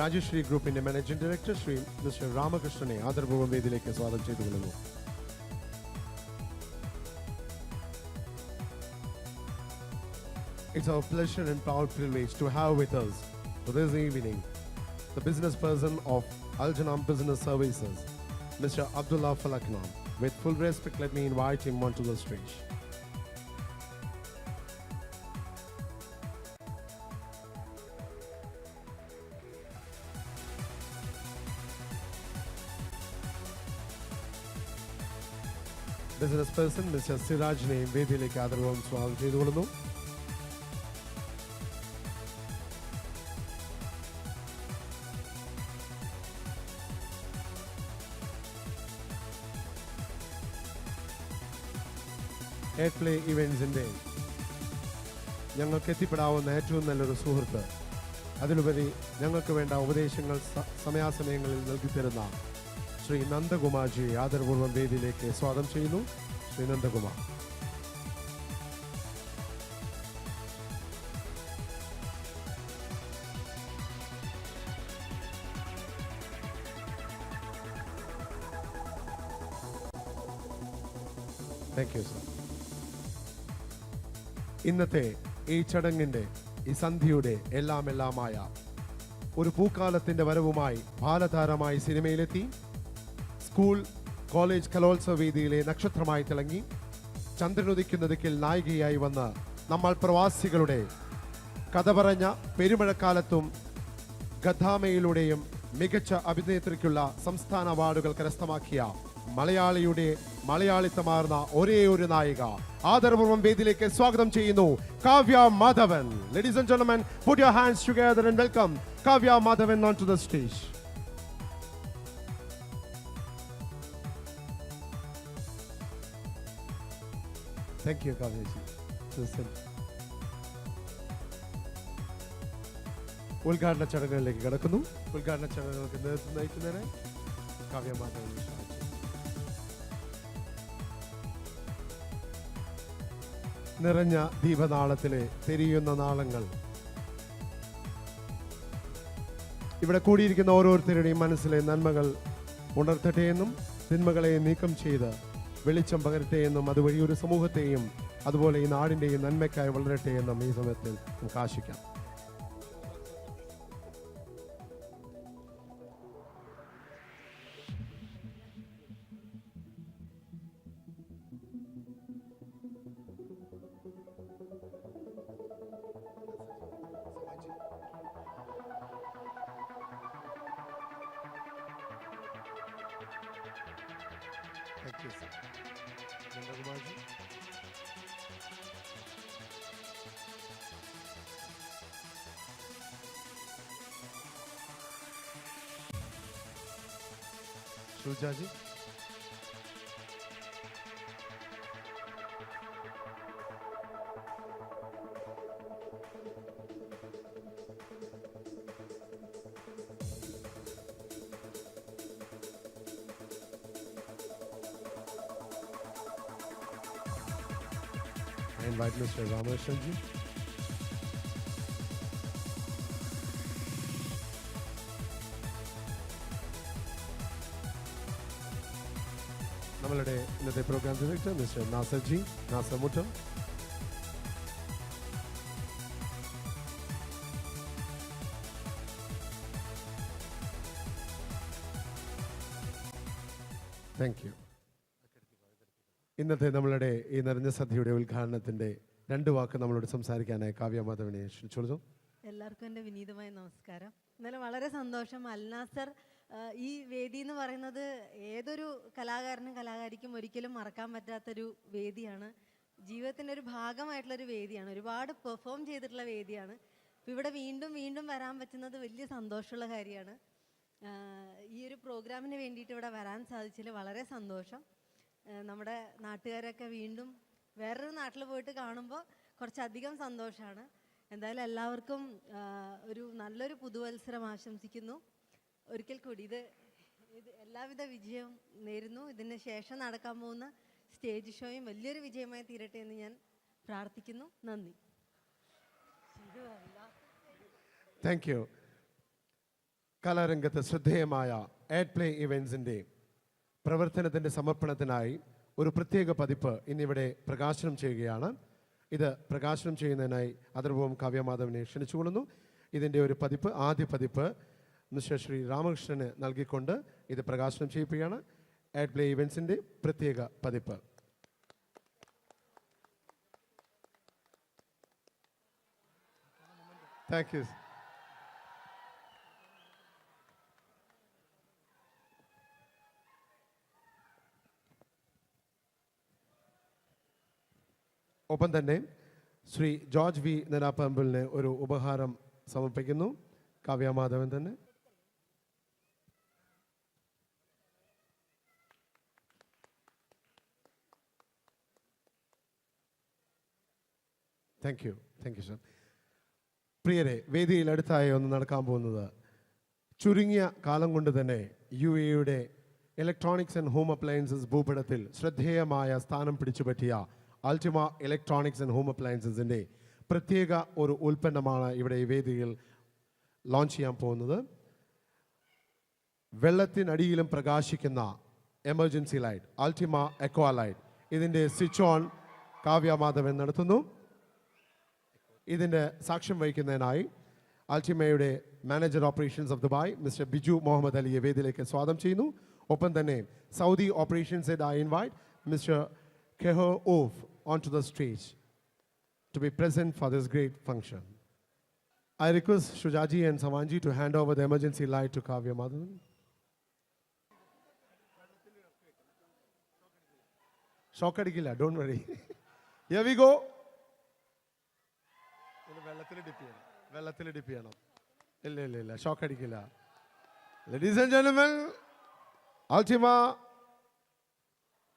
Speaker 5: രാജശ്രീ ഗ്രൂപ്പിന്റെ മാനേജിംഗ് ഡയറക്ടർ ശ്രീ മിസ്റ്റർ രാമകൃഷ്ണനെ ആദരപൂർവ്വം വേദിയിലേക്ക് സ്വാഗതം ചെയ്തുകൊള്ളുന്നു. It's our pleasure and proud privilege to have with us this evening the business person of Al-Janam Business Services, Mr. Abdullah Falaknam. With full respect, let me invite him onto the stage. Business person Mr. Sirajne വേദിയിലേക്ക് ആദരവും സ്വാഗതം ചെയ്തുകൊള്ളുന്നു. എയ്ഡ്പ്ലേ ഇവൻസിൻ്റെ ഞങ്ങൾക്ക് എത്തിപ്പെടാവുന്ന ഏറ്റവും നല്ലൊരു സുഹൃത്ത്, അതിലുപരി ഞങ്ങൾക്ക് വേണ്ട ഉപദേശങ്ങൾ സമയാസമയങ്ങളിൽ നൽകിത്തരുന്ന ശ്രീ നന്ദകുമാർജിയെ ആദരപൂർവ്വം വേദിയിലേക്ക് സ്വാഗതം ചെയ്യുന്നു. Shri Nandakumar. Thank you sir. ഇന്നത്തെ ഈ ചടങ്ങിൻ്റെ ഈ സന്ധ്യയുടെ എല്ലാമായ ഒരു പൂക്കാലത്തിൻ്റെ വരവുമായി ബാലതാരമായി സിനിമയിലെത്തി സ്കൂൾ കോളേജ് കലോത്സവ വേദിയിലെ നക്ഷത്രമായി തിളങ്ങി ചന്ദ്രനുദിക്കുന്ന ദിക്കിൽ നായികയായി വന്ന് നമ്മൾ പ്രവാസികളുടെ കഥ പറഞ്ഞ പെരുമഴക്കാലത്തും ഗദ്ദാമയിലൂടെയും മികച്ച അഭിനേത്രിക്കുള്ള സംസ്ഥാന അവാർഡുകൾ കരസ്ഥമാക്കിയ മലയാളിയുടെ മലയാളിത്തമാർന്ന ഒരേ ഒരു നായിക ആദരപൂർവ്വം വേദിയിലേക്ക് സ്വാഗതം ചെയ്യുന്നു Kavya Madhavan. Ladies and gentlemen, put your hands together and welcome Kavya Madhavan onto the stage. Thank you, Kavya ji. ഉദ്ഘാടന ചടങ്ങുകളിലേക്ക് കടക്കുന്നു. ഉദ്ഘാടന ചടങ്ങുകൾക്ക് നേതൃത്വം നയിക്കുന്നതിന് കാവ്യ മാധവൻ. നിറഞ്ഞ ദീപനാളത്തിലെ തെരിയുന്ന നാളങ്ങൾ ഇവിടെ കൂടിയിരിക്കുന്ന ഓരോരുത്തരുടെയും മനസ്സിലെ നന്മകൾ ഉണർത്തട്ടെ എന്നും തിന്മകളെ നീക്കം ചെയ്ത് വെളിച്ചം പകരട്ടെ എന്നും അതുവഴി ഒരു സമൂഹത്തെയും അതുപോലെ ഈ നാടിൻ്റെയും നന്മയ്ക്കായി വളരട്ടെ എന്നും ഈ സമയത്തിൽ നമുക്ക് ആശിക്കാം. Thank you, sir. Nandakumarji. Shrujaji. I invite Mr. Ramashanji. നമ്മളുടെ ഇന്നത്തെ programme director mister Nasarji, Nasar Muttam. Thank you. ഇന്നത്തെ നമ്മളുടെ ഈ നിറഞ്ഞ സദ്യയുടെ ഉദ്ഘാടനത്തിൻ്റെ രണ്ട് വാക്ക് നമ്മളോട് സംസാരിക്കാനായി കാവ്യ മാധവനെ ക്ഷണിച്ചോളൂ.
Speaker 3: എല്ലാവർക്കും എൻ്റെ വിനീതമായ നമസ്കാരം. എന്നാലും വളരെ സന്തോഷം. അൽനാസർ ഈ വേദി എന്ന് പറയുന്നത് ഏതൊരു കലാകാരനും കലാകാരിക്കും ഒരിക്കലും മറക്കാൻ പറ്റാത്തൊരു വേദിയാണ്. ജീവിതത്തിൻ്റെ ഒരു ഭാഗമായിട്ടുള്ളൊരു വേദിയാണ്. ഒരുപാട് പെർഫോം ചെയ്തിട്ടുള്ള വേദിയാണ്. അപ്പോൾ ഇവിടെ വീണ്ടും വീണ്ടും വരാൻ പറ്റുന്നത് വലിയ സന്തോഷമുള്ള കാര്യമാണ്. ഈ ഒരു പ്രോഗ്രാമിന് വേണ്ടിയിട്ട് ഇവിടെ വരാൻ സാധിച്ചതിൽ വളരെ സന്തോഷം. നമ്മുടെ നാട്ടുകാരൊക്കെ വീണ്ടും വേറൊരു നാട്ടിൽ പോയിട്ട് കാണുമ്പോൾ കുറച്ചധികം സന്തോഷമാണ്. എന്തായാലും എല്ലാവർക്കും ഒരു നല്ലൊരു പുതുവത്സരം ആശംസിക്കുന്നു. ഒരിക്കൽ കൂടി ഇത് എല്ലാവിധ വിജയവും നേരുന്നു. ഇതിന് ശേഷം നടക്കാൻ പോകുന്ന സ്റ്റേജ് ഷോയും വലിയൊരു വിജയമായി തീരട്ടെ എന്ന് ഞാൻ പ്രാർത്ഥിക്കുന്നു. നന്ദി.
Speaker 5: Thank you. കലാരംഗത്ത് ശ്രദ്ധേയമായ ആഡ് പ്ലേ ഇവൻസിൻ്റെ പ്രവർത്തനത്തിൻ്റെ സമർപ്പണത്തിനായി ഒരു പ്രത്യേക പതിപ്പ് ഇന്നിവിടെ പ്രകാശനം ചെയ്യുകയാണ്. ഇത് പ്രകാശനം ചെയ്യുന്നതിനായി അതർവവും കാവ്യമാധവനെ ക്ഷണിച്ചുകൊള്ളുന്നു. ഇതിൻ്റെ ഒരു പതിപ്പ്, ആദ്യ പതിപ്പ് മിസ്റ്റർ ശ്രീ രാമകൃഷ്ണന് നൽകിക്കൊണ്ട് ഇത് പ്രകാശനം ചെയ്യിക്കുകയാണ്. ആഡ് പ്ലേ ഇവൻസിൻ്റെ പ്രത്യേക പതിപ്പ്. Thank you. ഒപ്പം തന്നെ ശ്രീ ജോർജ് വി നെനാപ്പമ്പിളിന് ഒരു ഉപഹാരം സമർപ്പിക്കുന്നു. കാവ്യമാധവൻ തന്നെ. Thank you sir. പ്രിയരെ, വേദിയിൽ അടുത്തായി ഒന്ന് നടക്കാൻ പോകുന്നത് ചുരുങ്ങിയ കാലം കൊണ്ട് തന്നെ UAE electronics and home appliances ഭൂപടത്തിൽ ശ്രദ്ധേയമായ സ്ഥാനം പിടിച്ചുപറ്റിയ അൾട്ടിമ ഇലക്ട്രോണിക്സ് ആൻഡ് ഹോം അപ്ലയൻസസിൻ്റെ പ്രത്യേക ഒരു ഉൽപ്പന്നമാണ് ഇവിടെ ഈ വേദിയിൽ ലോഞ്ച് ചെയ്യാൻ പോകുന്നത്. വെള്ളത്തിനടിയിലും പ്രകാശിക്കുന്ന emergency light, Altima aqua light. ഇതിൻ്റെ സ്വിച്ച് ഓൺ കാവ്യമാധവൻ നടത്തുന്നു. ഇതിൻ്റെ സാക്ഷ്യം വഹിക്കുന്നതിനായി അൾട്ടിമയുടെ manager operations of Dubai mister Biju Muhammad അലിയെ വേദിയിലേക്ക് സ്വാഗതം ചെയ്യുന്നു. ഒപ്പം തന്നെ Saudi operations head I invite mister Keho Oof onto the stage to be present for this great function. I request Shujaji and Samanji to hand over the emergency light to Kavya Madhavan. Shock adikilla, don't worry. Here we go. Vellathil dip cheyanam. Illa. Shock adikilla. Ladies and gentlemen, Ultima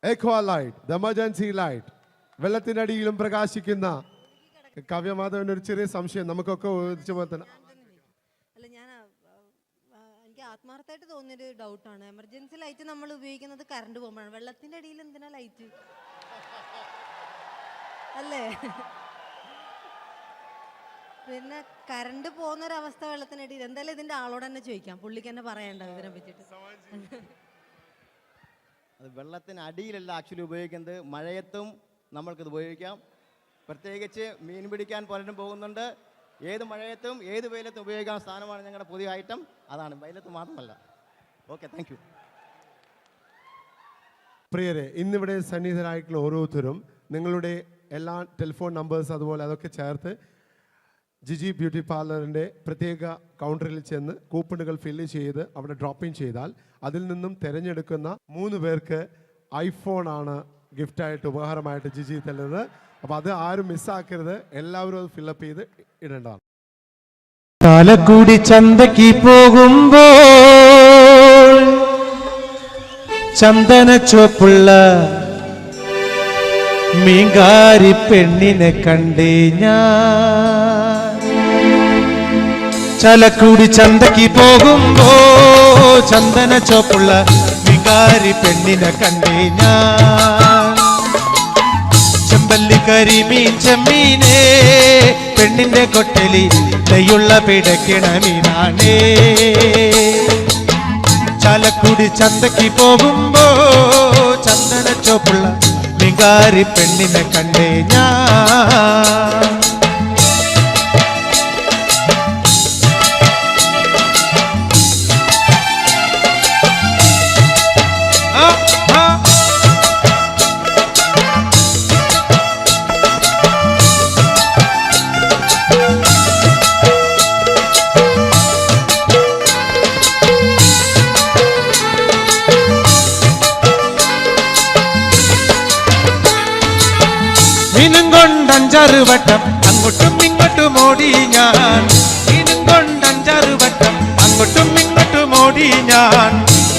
Speaker 5: Equa light, the emergency light. വെള്ളത്തിനടിയിലും പ്രകാശിക്കുന്ന കാവ്യമാധവൻ. ഒരു ചെറിയ സംശയം നമുക്കൊക്കെ
Speaker 3: അല്ല, എനിക്ക് ആത്മാർത്ഥമായിട്ട് തോന്നിയൊരു ഡൗട്ടാണ്. Emergency light നമ്മൾ ഉപയോഗിക്കുന്നത് കറണ്ട് പോകുമ്പോഴാണ്. വെള്ളത്തിന്റെ അടിയിൽ എന്തിനാ ലൈറ്റ് അല്ലേ? പിന്നെ കറണ്ട് പോകുന്നൊരവസ്ഥ വെള്ളത്തിനടിയിൽ. എന്തായാലും ഇതിന്റെ ആളോട് തന്നെ ചോദിക്കാം, പുള്ളിക്ക് തന്നെ പറയണ്ട ഇതിനെ പറ്റിയിട്ട്.
Speaker 6: അത് വെള്ളത്തിന് അടിയിലല്ല ആക്ച്വലി ഉപയോഗിക്കുന്നത്, മഴയത്തും നമ്മൾക്കിത് ഉപയോഗിക്കാം. പ്രത്യേകിച്ച് മീൻ പിടിക്കാൻ പലരും പോകുന്നുണ്ട്. ഏത് മഴയത്തും ഏത് വെയിലത്തും ഉപയോഗിക്കാൻ സ്ഥാനമാണ് ഞങ്ങളുടെ പുതിയ ഐറ്റം. അതാണ്, വെയിലത്ത് മാത്രമല്ല. Okay, thank U.
Speaker 5: പ്രിയരെ, ഇന്നിവിടെ സന്നിഹിതരായിട്ടുള്ള ഓരോരുത്തരും നിങ്ങളുടെ എല്ലാ ടെലിഫോൺ നമ്പേഴ്സ് അതുപോലെ അതൊക്കെ ചേർത്ത് ജിജി ബ്യൂട്ടി പാർലറിൻ്റെ പ്രത്യേക കൗണ്ടറിൽ ചെന്ന് കൂപ്പണുകൾ ഫില്ല് ചെയ്ത് അവിടെ ഡ്രോപ്പ് ഇൻ ചെയ്താൽ അതിൽ നിന്നും തിരഞ്ഞെടുക്കുന്ന 3 പേർക്ക് ഐഫോണാണ് ഗിഫ്റ്റായിട്ട് ഉപഹാരമായിട്ട് ജിജി തരുന്നത്. അപ്പോൾ അത് ആരും മിസ്സാക്കരുത്, എല്ലാവരും അത് ഫില്ലപ്പ് ചെയ്ത് ഇടേണ്ടതാണ്.
Speaker 1: ചാലക്കുടി ചന്തയ്ക്ക് പോകുമ്പോൾ ചന്ദന ചുവപ്പുള്ള മീങ്കാരി പെണ്ണിനെ കണ്ടേ ഞാൻ. ചാലക്കുടി ചന്തയ്ക്ക് പോകുമ്പോ ചന്ദന ചുവപ്പുള്ള മീങ്കാരി പെണ്ണിനെ കണ്ടേ ഞാൻ. ചെമ്പല്ലി കരിമീൻ ചെമ്മീനേ, പെണ്ണിന്റെ കൊട്ടലി നെയ്യുള്ള പിടക്കിണ മീനാണേ. ചാലക്കുടി ചന്തയ്ക്ക് പോകുമ്പോ ചന്ദന ചുവപ്പുള്ള മീങ്കാരി പെണ്ണിനെ കണ്ടേ ഞാൻ. കൊണ്ടഞ്ചാറ് വട്ടം അങ്ങോട്ടും ഇങ്ങോട്ടും ഓടി ഞാൻ, മീനും കൊണ്ടഞ്ചാറ് വട്ടം അങ്ങോട്ടും ഇങ്ങോട്ടും ഓടി ഞാൻ.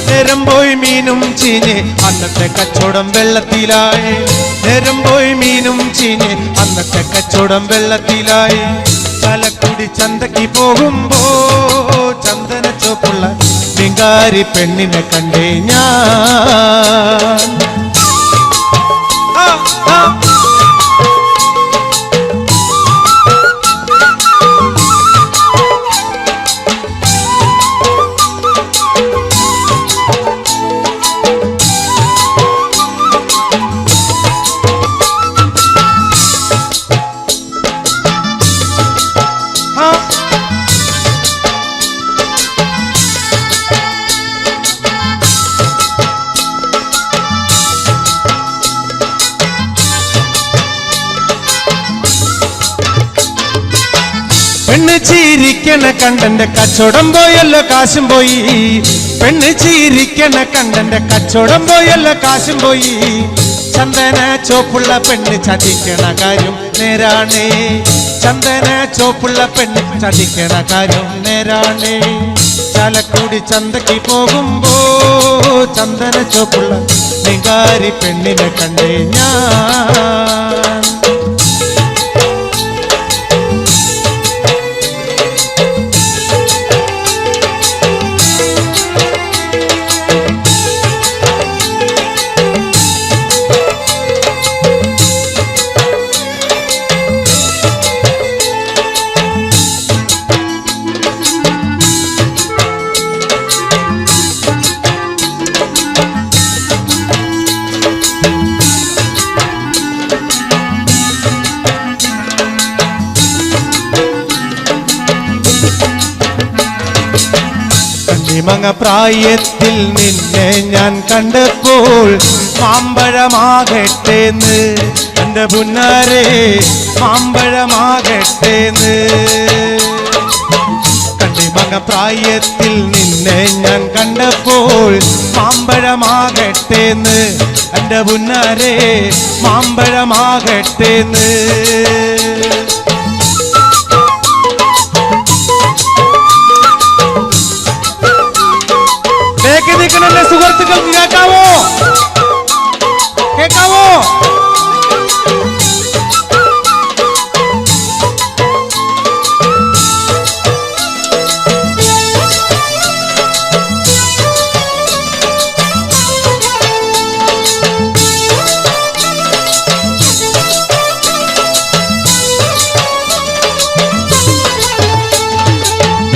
Speaker 1: നേരം പോയി മീനും ചീഞ്ഞ് അന്നത്തെ കച്ചവടം വെള്ളത്തിലായി, നേരം പോയി മീനും ചീഞ്ഞ് അന്നത്തെ കച്ചവടം വെള്ളത്തിലായി. ചാലക്കുടി ചന്തയ്ക്ക് പോകുമ്പോ ചന്ദന ചോപ്പുള്ള മിങ്കാരി പെണ്ണിനെ കണ്ടേ ഞാൻ. പെണ്ണ് ചീരിക്കണ കണ്ടന്റെ കച്ചവടം പോയല്ലോ കാശും പോയി, പെണ്ണ് ചീരിക്കണ കണ്ടന്റെ കച്ചവടം പോയല്ലോ കാശും പോയി. ചന്ദന ചോപ്പുള്ള പെണ്ണ് ചതിക്കണ കാര്യം നേരാണേ, ചന്ദന ചോപ്പുള്ള പെണ്ണ് ചതിക്കണ കാര്യം നേരാണേ. ചാലക്കുടി ചന്തയ്ക്ക് പോകുമ്പോ ചന്ദന ചോപ്പുള്ള മിങ്കാരി പെണ്ണിനെ കണ്ടേ ഞാൻ. മങ്ങ പ്രായത്തിൽ നിന്നെ ഞാൻ കണ്ടപ്പോൾ മാമ്പഴമാകട്ടേന്ന് എന്റെ പുന്നാരെ, മാമ്പഴമാകട്ടേന്ന്. കണ്ണിമങ്ങ പ്രായത്തിൽ നിന്നെ ഞാൻ കണ്ടപ്പോൾ മാമ്പഴമാകട്ടേന്ന് എന്റെ പുന്നാരെ, മാമ്പഴമാകട്ടേന്ന്. നിൽക്കണല്ലേ സുഹൃത്തുക്കൾക്ക് കേൾക്കാവോ, കേൾക്കാവോ?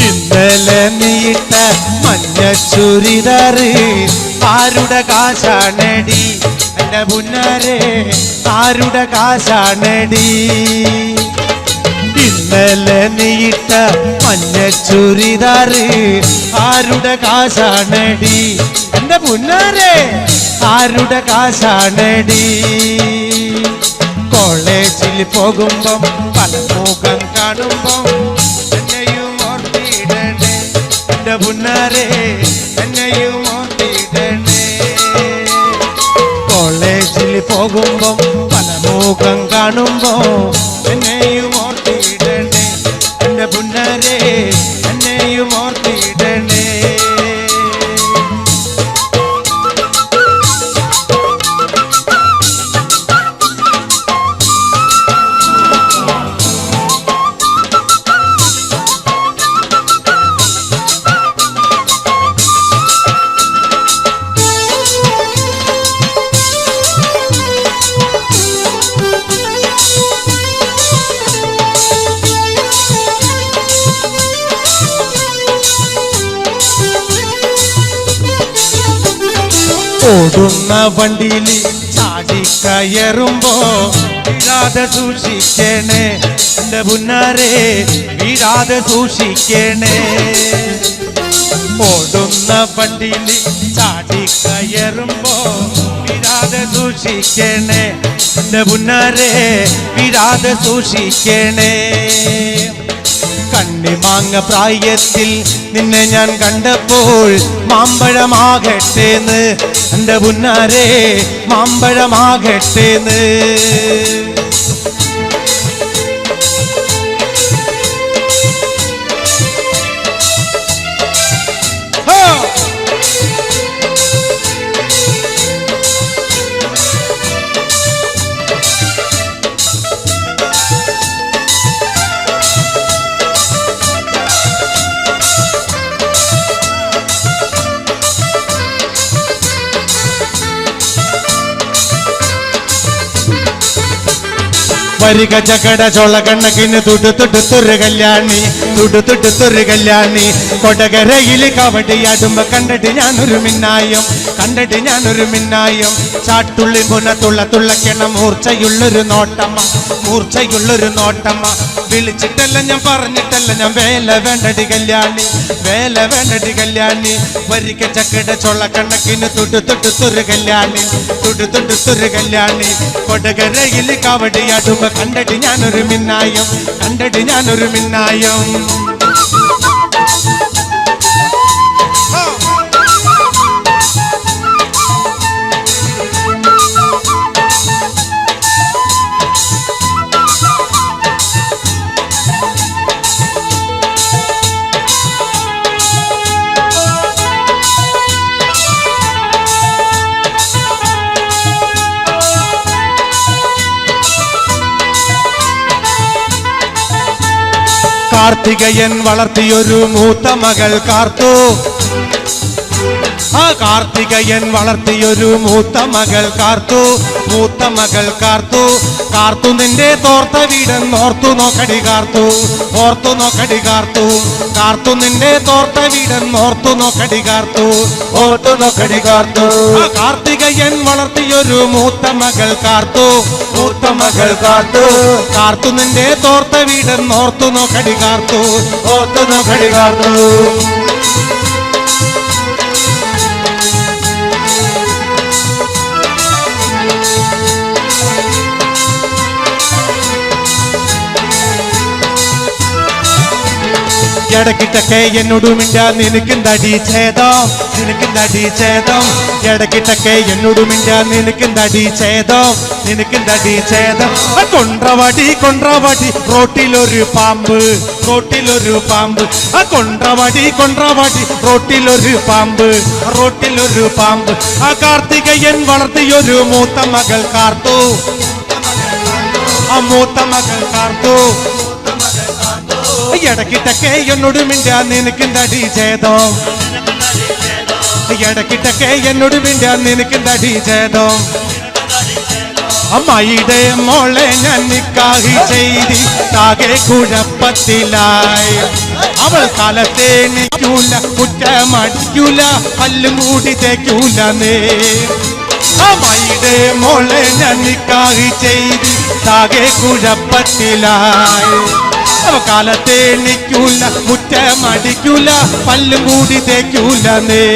Speaker 1: ഇന്നലെ നീട്ട മഞ്ഞ ചുരിദാറ് ആരുടെ കാശാണടി എന്റെ പുന്നാരെ, ആരുടെ കാശാണടി. ഇന്നലെ നീട്ട മഞ്ഞ ചുരിദാറ് ആരുടെ കാശാണടി എന്റെ പുന്നാരെ, ആരുടെ കാശാണടി. കോളേജിൽ പോകുമ്പം പല മുഖം കാണുമ്പം എന്നെയും ഓർത്തിടണേ എന്റെ പുന്നാരെ, എന്നെയും ഓർത്തിടണേ. കോളേജിൽ പോകുമ്പം പല മുഖം കാണുമ്പോ എന്നെയും ഓർത്തിടണേ എന്റെ പുന്നാരെ, എന്നെയും ഓർത്തിടണേ. ഓടുന്ന വണ്ടിയിൽ ചാടിക്കയറുമ്പോ വീഴാതെ സൂക്ഷിക്കണേ എന്റെ പുന്നാരെ, വീഴാതെ സൂക്ഷിക്കണേ. ഓടുന്ന വണ്ടിയിൽ ചാടിക്കയറുമ്പോ വീഴാതെ സൂക്ഷിക്കണേ എന്റെ പുന്നാരെ, വീഴാതെ സൂക്ഷിക്കണേ. കണ്ണിമാങ്ങ പ്രായത്തിൽ നിന്നെ ഞാൻ കണ്ടപ്പോൾ മാമ്പഴമാകട്ടേന്ന് എന്റെ പുന്നാരെ, മാമ്പഴമാകട്ടേന്ന്. വരിക ചകട ചോള കണ്ണക്കിന് തുടുത്തുടുത്തൊരു കല്യാണി, തുടുത്തുടുത്തൊരു കല്യാണി. കൊടകരയിൽ കവടിയാടുമ്പോ കണ്ടിട്ട് ഞാനൊരു മിന്നായം, കണ്ടിട്ട് ഞാനൊരു മിന്നായം. ചാട്ടുള്ളി മുന തുള്ളക്കണ മൂർച്ചയുള്ളൊരു നോട്ടമ്മ, മൂർച്ചയുള്ളൊരു നോട്ടമ്മ. വിളിച്ചിട്ടല്ല ഞാൻ പറഞ്ഞിട്ടല്ല ഞാൻ വേല വേണ്ടടി കല്യാണി, വേല വേണ്ടടി കല്യാണി. വരിക ചക്കട ചോള കണ്ണക്കിന് തുടുത്തുടുത്തൊരു കല്യാണി, തുടുത്തുടുത്തൊരു കല്യാണി. കൊടകരയിൽ കവടിയാടുമ്പോ കണ്ടിട്ട് ഞാനൊരു മിന്നായം, കണ്ടിട്ട് ഞാനൊരു മിന്നായം. കാർത്തികയൻ വളർത്തിയൊരു മൂത്ത മകൾ കാർത്തു, ആ കാർത്തികയൻ വളർത്തിയൊരു മൂത്ത മകൾ കാർത്തു, മൂത്ത മകൾ കാർത്തു. കാർത്തു നിന്റെ തോർത്ത വീടെന്നോർത്തു നോക്കടി കാർത്തു, ഓർത്തു നോക്കടി കാർത്തു. കാർത്തു നിന്റെ തോർത്ത വീടെന്നോർത്തു നോക്കടി കാർത്തു, ഓർത്തു നോക്കടി കാർത്തു. ആ കാർത്തികയൻ വളർത്തിയൊരു മൂത്ത മകൾ കാർത്തു, മൂത്ത മകൾ കാർത്തു. കാർത്തു നിന്റെ തോർത്ത വീടെന്നോർത്തു നോക്കടി കാർത്തു, ഓർത്തു നോക്കടി കാർത്തു. ഇടക്കിട്ടൊക്കെ എന്നോട് മിണ്ടാ നിനക്കെന്തടി ഛേദം, നിനക്കെന്തടി ഛേദം. ഇടക്കിട്ടൊക്കെ എന്നോട് മിണ്ടാ നിനക്കെന്തടി ഛേദം, നിനക്കെന്തടി ഛേദം. കൊണ്ട്രവടി കൊണ്ട്രവടി റോട്ടിലൊരു പാമ്പ്, റോട്ടിലൊരു പാമ്പ്. ആ കൊണ്ട്രവടി കൊണ്ട്രവടി റോട്ടിലൊരു പാമ്പ്, റോട്ടിലൊരു പാമ്പ്. ആ കാർത്തികയൻ വളർത്തിയൊരു മൂത്ത മകൾ കാർത്തു, ആ മൂത്ത മകൾ കാർത്തു. ഇടക്കിട്ടൊക്കെ എന്നോട് മിണ്ടാ നിനക്കെന്തടി ഛേദം, ഇടക്കിട്ടൊക്കെ എന്നോട് മിണ്ടാ നിനക്കെന്തടി ഛേദം. അമ്മായിയുടെ മോളെ ഞാൻ നിക്കാഹി ചെയ്തി താകെ കുഴപ്പത്തിലായി. അവൾ കാലത്തെ നിൽക്കൂല, കുറ്റമടിക്കൂല, പല്ലും കൂടി തേക്കൂല നേ. അമ്മായിയുടെ മോളെ ഞാൻ നിക്കാഹി ചെയ്തി താകെ കുഴപ്പത്തിലായി. അവ കാലത്തെ നിൽക്കൂല, മുറ്റമടിക്കൂല, പല്ലും കൂടി തേക്കൂല നേ.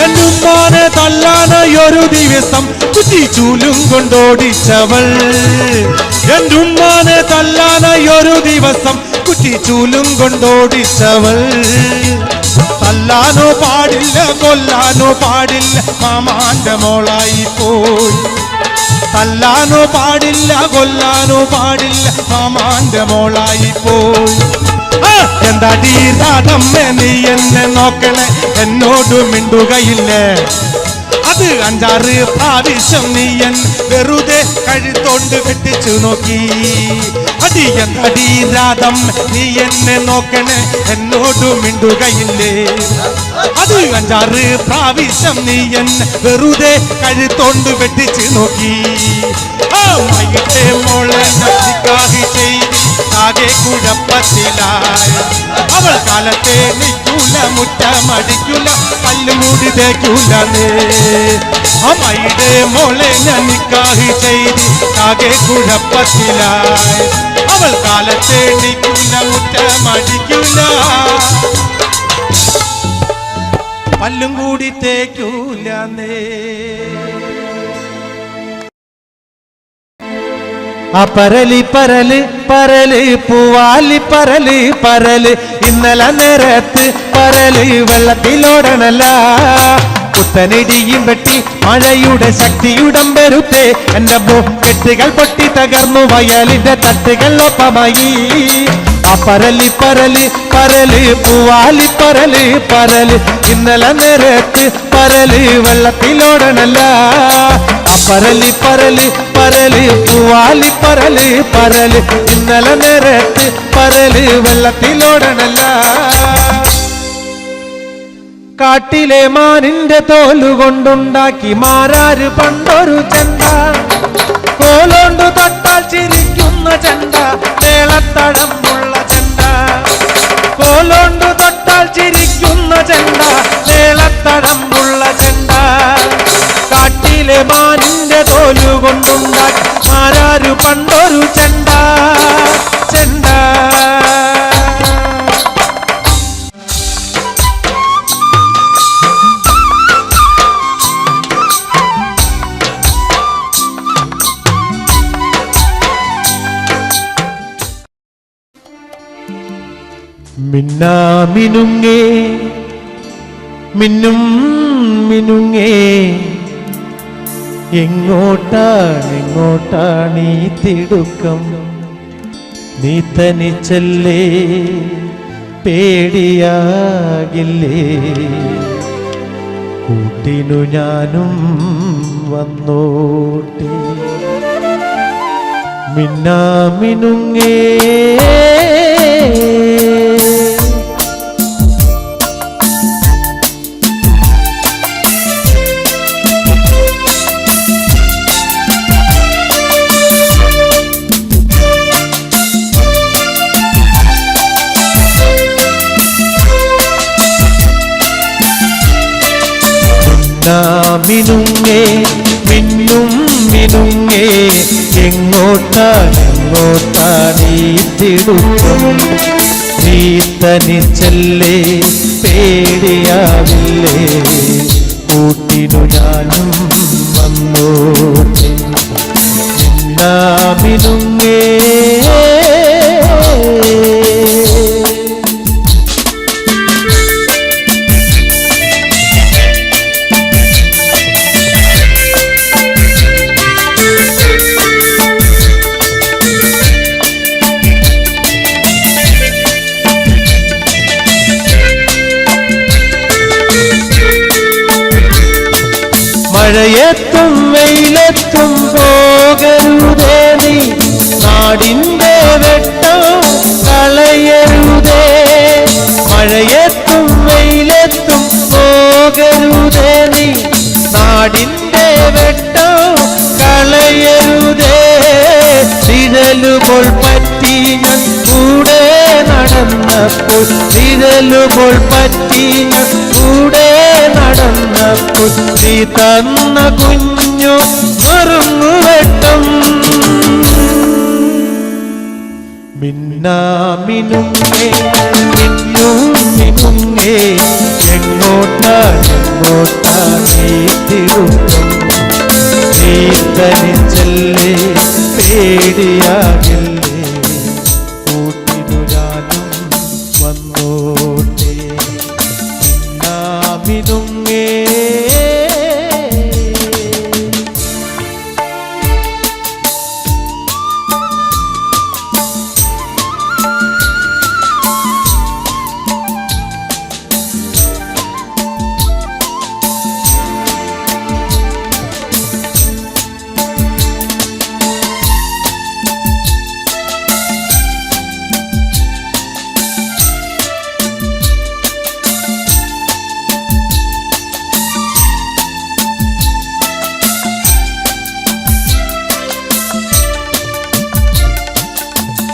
Speaker 1: എന്നുമ്മാനെ തല്ലാനൊരു ദിവസം കുറ്റിച്ചൂലും കൊണ്ടോടിച്ചവൾ, എന്നുമ്മാനെ തല്ലാനൊരു ദിവസം കുറ്റിച്ചൂലും കൊണ്ടോടിച്ചവൾ. തല്ലാനോ പാടില്ല, കൊല്ലാനോ പാടില്ല, മാമാന്റെ മോളായി പോയി. തല്ലാനോ പാടില്ല, കൊല്ലാനോ പാടില്ല, മാമാന്റെ മോളായി പോയി. എന്താടി രാധമ്മേ നീ എന്നെ നോക്കണേ, എന്നോട് മിണ്ടുകയില്ലേ. അത് 5-6 പ്രാവശ്യം നീ എൻ വെറുതെ കഴുത്തോണ്ട് വെട്ടിച്ചു നോക്കി. അടി എന്താടി രാധം നീ എന്നെ നോക്കണേ, എന്നോട് മിണ്ടുകയില്ലേ. അത് 5-6 പ്രാവശ്യം നീ എൻ വെറുതെ കഴുത്തോണ്ട് വെട്ടിച്ചു നോക്കി. ആ വൈകിട്ട് മോളെ നിക്കാഹി ചെയ്ത് ആകെ കുഴപ്പത്തിലായി. അവൾ കാലത്തെ നിൽക്കൂല, മുറ്റമടിക്കൂല, പല്ലുമൂടി തേക്കൂല നേ. അമ്മയുടെ മോളെ ഞാൻ നിക്കാഹി ചെയ്ത് ആകെ കുഴപ്പത്തിലായി. അവൾ കാലത്തെ നിൽക്കൂല, മുറ്റമടിക്കൂല, പല്ലും കൂടി തേക്കൂല നേ. ആ പരലി പരല് പരല് പൂവാലി പരല് പരല്. ഇന്നലെ നേരത്ത് പരല് വെള്ളത്തിലോടണല്ല. പുത്തനിടിയും വെട്ടി മഴയുടെ ശക്തിയുടം പെരുത്തെ. എന്റെ കെട്ടുകൾ പൊട്ടി തകർന്നു, വയലിന്റെ തട്ടുകൾ ഒപ്പമായി. ആ പരലി പരലി പരല് പൂവാലി പരല് പരല് ഇന്നലെ നേരത്ത് പരല് വെള്ളത്തിലോടണല്ല പരലി പരല് പരല് പൂവാലി പരല് പരല് ഇന്നലെ നേരത്ത് പരല് വെള്ളത്തിലോടണല്ല കാട്ടിലെ മാനിന്റെ തോലുകൊണ്ടുണ്ടാക്കി മാരാര് പണ്ടൊരു ചെണ്ട കോലോണ്ടു തൊട്ടാൽ ചിരിക്കുന്ന ചെണ്ട മേളത്തടമുള്ള ചെണ്ട കോലോണ്ടു തൊട്ടാൽ ചിരിക്കുന്ന ചെണ്ട മേളത്തടമുള്ള ചെണ്ട കാട്ടിലെ മാനിന്റെ തോലുകൊണ്ടുണ്ടാക്കി മാരാര് പണ്ടൊരു ചെണ്ട ചെണ്ട മിന്നുങ്ങേ മിന്നും മിനുങ്ങേ എങ്ങോട്ടാണ് ഈ തിടുക്കം നീ തനിച്ചല്ലേ പേടിയാകില്ലേ കൂട്ടിനു ഞാനും വന്നോട്ടെ മിന്നുങ്ങേ മിനുങ്ങേ മിന്നും മിനുങ്ങേ എങ്ങോട്ടാണ് ഈ തിടുക്കം നീ തനിച്ചല്ലേ പേടിയാവില്ലേ കൂട്ടിനു ഞാനും വന്നോട്ടെ മിന്നുങ്ങേ മഴയത്തും വെയിലത്തും പോകരുതേ നീ നാടിൻ്റെ വെട്ടം കളയരുതേ മഴയത്തും വെയിലത്തും പോകരുതേ നീ നാടിൻ്റെ വെട്ടം കളയരുതേ നിഴലുപോൾ പറ്റി ഞാൻ കൂടെ നടന്നപ്പോൾ നിഴലുപോൾ പറ്റി ഞാൻ കൂടെ നടന്നപ്പോൾ നീ തന്ന കുഞ്ഞു നുറുങ്ങുവെട്ടം മിന്നുങ്ങേ മിന്നും മിനുങ്ങേ എങ്ങോട്ടാണ് ഈ തിടുക്കം നീ തനിച്ചല്ലേ പേടിയാകില്ലേ കൂട്ടിനു ഞാനും വന്നോട്ടെ മിന്നുങ്ങേ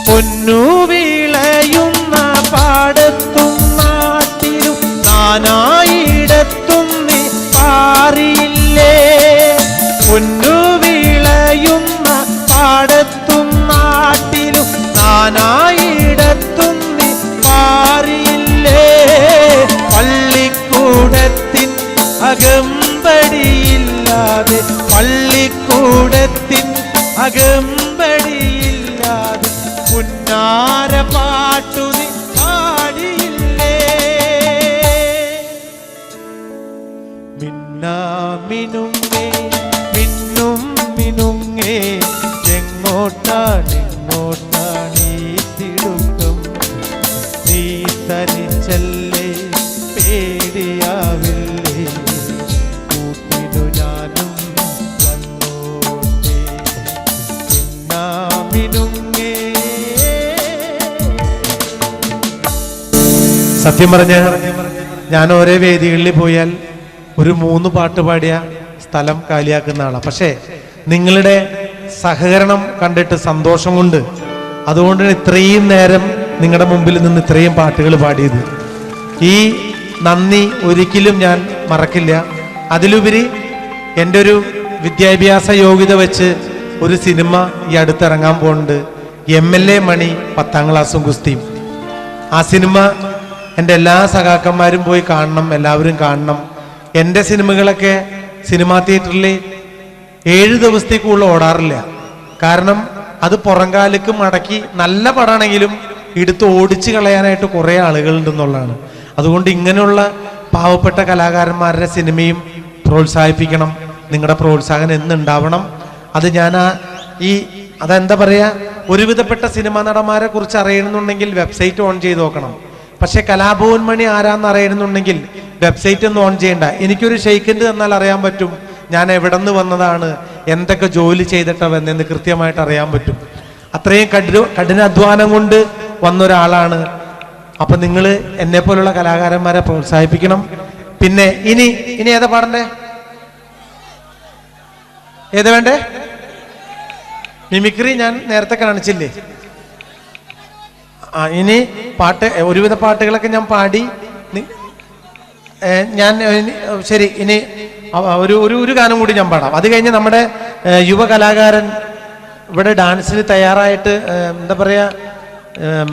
Speaker 1: പൊന്നു വിളയുന്ന പാടത്തും നാട്ടിലും നാനായിടത്തും നീ പാറിയില്ലേ പൊന്നു വിളയുന്ന പാടത്തും നാട്ടിലും നാനായിടത്തും നീ പാറിയില്ലേ പള്ളിക്കൂടത്തിൻ അകമ്പടിയില്ലാതെ പള്ളിക്കൂടത്തിൻ അകമ്പടിയില്ലാതെ പുന്നാര പാട്ടു നീ പാടിയില്ലേ മിന്നുങ്ങേ മിന്നും മിനുങ്ങേ എങ്ങോട്ടാണ് ഈ തിടുക്കം തനിച്ചല്ലേ പേടിയാവില്ലേ കൂട്ടിനു ഞാനും വന്നോട്ടെ പിന്നാമിനുങ്ങേ. സത്യം പറഞ്ഞ ഞാൻ ഓരോ വേദികളിൽ പോയാൽ ഒരു 3 പാട്ട് പാടിയ സ്ഥലം കാലിയാക്കുന്ന ആളാണ്. പക്ഷേ നിങ്ങളുടെ സഹകരണം കണ്ടിട്ട് സന്തോഷം കൊണ്ട് അതുകൊണ്ടാണ് ഇത്രയും നേരം നിങ്ങളുടെ മുമ്പിൽ നിന്ന് ഇത്രയും പാട്ടുകൾ പാടിയത്. ഈ നന്ദി ഒരിക്കലും ഞാൻ മറക്കില്ല. അതിലുപരി എൻ്റെ ഒരു വിദ്യാഭ്യാസ യോഗ്യത വെച്ച് ഒരു സിനിമ ഈ അടുത്തിറങ്ങാൻ പോകുന്നുണ്ട്. MLA മണി 10ാം ക്ലാസ്സും ഗുസ്തിയും. ആ സിനിമ എൻ്റെ എല്ലാ സഖാക്കന്മാരും പോയി കാണണം, എല്ലാവരും കാണണം. എൻ്റെ സിനിമകളൊക്കെ സിനിമാ തിയേറ്ററിൽ 7 ദിവസത്തേക്കുള്ള ഓടാറില്ല. കാരണം അത് പുറംകാലക്ക് മടക്കി നല്ല പടമാണെങ്കിലും എടുത്ത് ഓടിച്ച് കളയാനായിട്ട് കുറേ ആളുകളുണ്ടെന്നുള്ളതാണ്. അതുകൊണ്ട് ഇങ്ങനെയുള്ള പാവപ്പെട്ട കലാകാരന്മാരുടെ സിനിമയും പ്രോത്സാഹിപ്പിക്കണം. നിങ്ങളുടെ പ്രോത്സാഹനം എന്നുണ്ടാവണം. അത് ഞാൻ അതെന്താ പറയുക, ഒരുവിധപ്പെട്ട സിനിമാ നടന്മാരെ കുറിച്ച് അറിയണമെന്നുണ്ടെങ്കിൽ വെബ്സൈറ്റ് ഓൺ ചെയ്ത് നോക്കണം. പക്ഷെ കലാഭവൻ മണി ആരാന്ന് അറിയണമെന്നുണ്ടെങ്കിൽ വെബ്സൈറ്റ് ഒന്നും ഓൺ ചെയ്യണ്ട. എനിക്കൊരു ഷെയ്ക്കിൻ്റെ തന്നാൽ അറിയാൻ പറ്റും ഞാൻ എവിടെ നിന്ന് വന്നതാണ്, എന്തൊക്കെ ജോലി ചെയ്തിട്ടാ വന്നെന്ന് കൃത്യമായിട്ട് അറിയാൻ പറ്റും. അത്രയും കഠിനാധ്വാനം കൊണ്ട് വന്നൊരാളാണ്. അപ്പൊ നിങ്ങൾ എന്നെ പോലുള്ള കലാകാരന്മാരെ പ്രോത്സാഹിപ്പിക്കണം. പിന്നെ ഇനി ഏതാ പാടണ്ടേ? ഏതാ വേണ്ടേ? മിമിക്രി ഞാൻ നേരത്തെ കാണിച്ചില്ലേ? ഇനി പാട്ട്, ഒരുവിധ പാട്ടുകളൊക്കെ ഞാൻ പാടി. ഞാൻ ശരി, ഇനി ഒരു ഗാനം കൂടി ഞാൻ പാടാം. അത് കഴിഞ്ഞ് നമ്മുടെ യുവ കലാകാരൻ ഇവിടെ ഡാൻസിന് തയ്യാറായിട്ട് എന്താ പറയാ,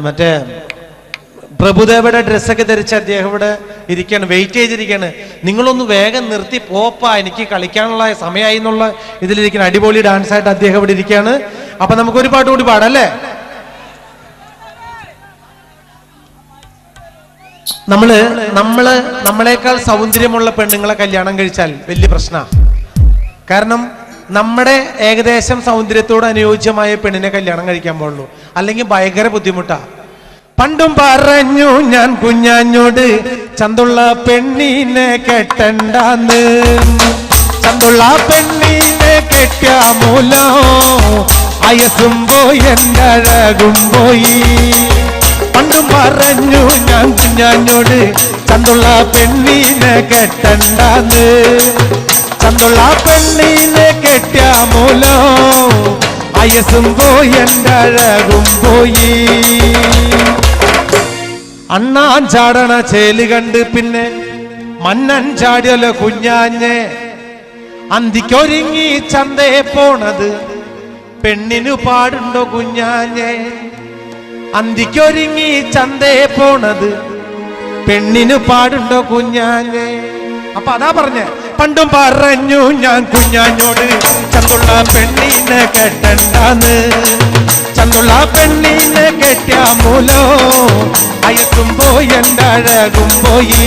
Speaker 1: മറ്റേ പ്രഭുദേവയുടെ ഡ്രസ്സൊക്കെ ധരിച്ച് അദ്ദേഹം ഇവിടെ ഇരിക്കുകയാണ്, വെയിറ്റ് ചെയ്തിരിക്കുകയാണ്. നിങ്ങളൊന്ന് വേഗം നിർത്തി പോപ്പാ, എനിക്ക് കളിക്കാനുള്ള സമയമായി എന്നുള്ള ഇതിലിരിക്കുന്ന അടിപൊളി ഡാൻസായിട്ട് അദ്ദേഹം ഇവിടെ ഇരിക്കുകയാണ്. അപ്പൊ നമുക്കൊരു പാട്ട് കൂടി പാടാം അല്ലേ? നമ്മളെക്കാൾ സൗന്ദര്യമുള്ള പെണ്ണുങ്ങളെ കല്യാണം കഴിച്ചാൽ വലിയ പ്രശ്നമാണ്. കാരണം നമ്മുടെ ഏകദേശം സൗന്ദര്യത്തോട് അനുയോജ്യമായ പെണ്ണിനെ കല്യാണം കഴിക്കാൻ പാടുള്ളൂ, അല്ലെങ്കിൽ ഭയങ്കര ബുദ്ധിമുട്ടാ. പണ്ടും പറഞ്ഞു ഞാൻ കുഞ്ഞാഞ്ഞോട് ചന്തുള്ള പെണ്ണിനെ കെട്ടണ്ടാന്ന്, ചന്തുള്ള പെണ്ണിനെ കെട്ടിയ മൂലോ അയസും പോയി എൻ്റെ അഴകും പോയി. പണ്ടും പറഞ്ഞു ഞാൻ കുഞ്ഞാഞ്ഞോട് ചന്തുള്ള പെണ്ണിനെ കെട്ടണ്ടാന്ന്, ചന്തുള്ള പെണ്ണിനെ കെട്ടിയ മൂലോ അയസും പോയി എൻ്റെ അഴകും പോയി. അണ്ണാൻ ചാടണ ചേല് കണ്ട് പിന്നെ മന്നൻ ചാടിയല്ലോ കുഞ്ഞാഞ്ഞെ, അന്തിക്കൊരുങ്ങി ചന്തയെ പോണത് പെണ്ണിനു പാടുണ്ടോ കുഞ്ഞാഞ്ഞെ, അന്തിക്കൊരുങ്ങി ചന്തയെ പോണത് പെണ്ണിനു പാടുണ്ടോ കുഞ്ഞാഞ്ഞെ. അപ്പൊ അതാ പറഞ്ഞ, പണ്ടും പറഞ്ഞു ഞാൻ കുഞ്ഞാഞ്ഞോട് ചന്തുള്ള പെണ്ണിനെ കെട്ടണ്ടാന്ന്, ചന്തുള്ള പെണ്ണിനെ കെട്ടിയ മൂലോ അയത്തും പോയി എൻ്റെ അഴകും പോയി.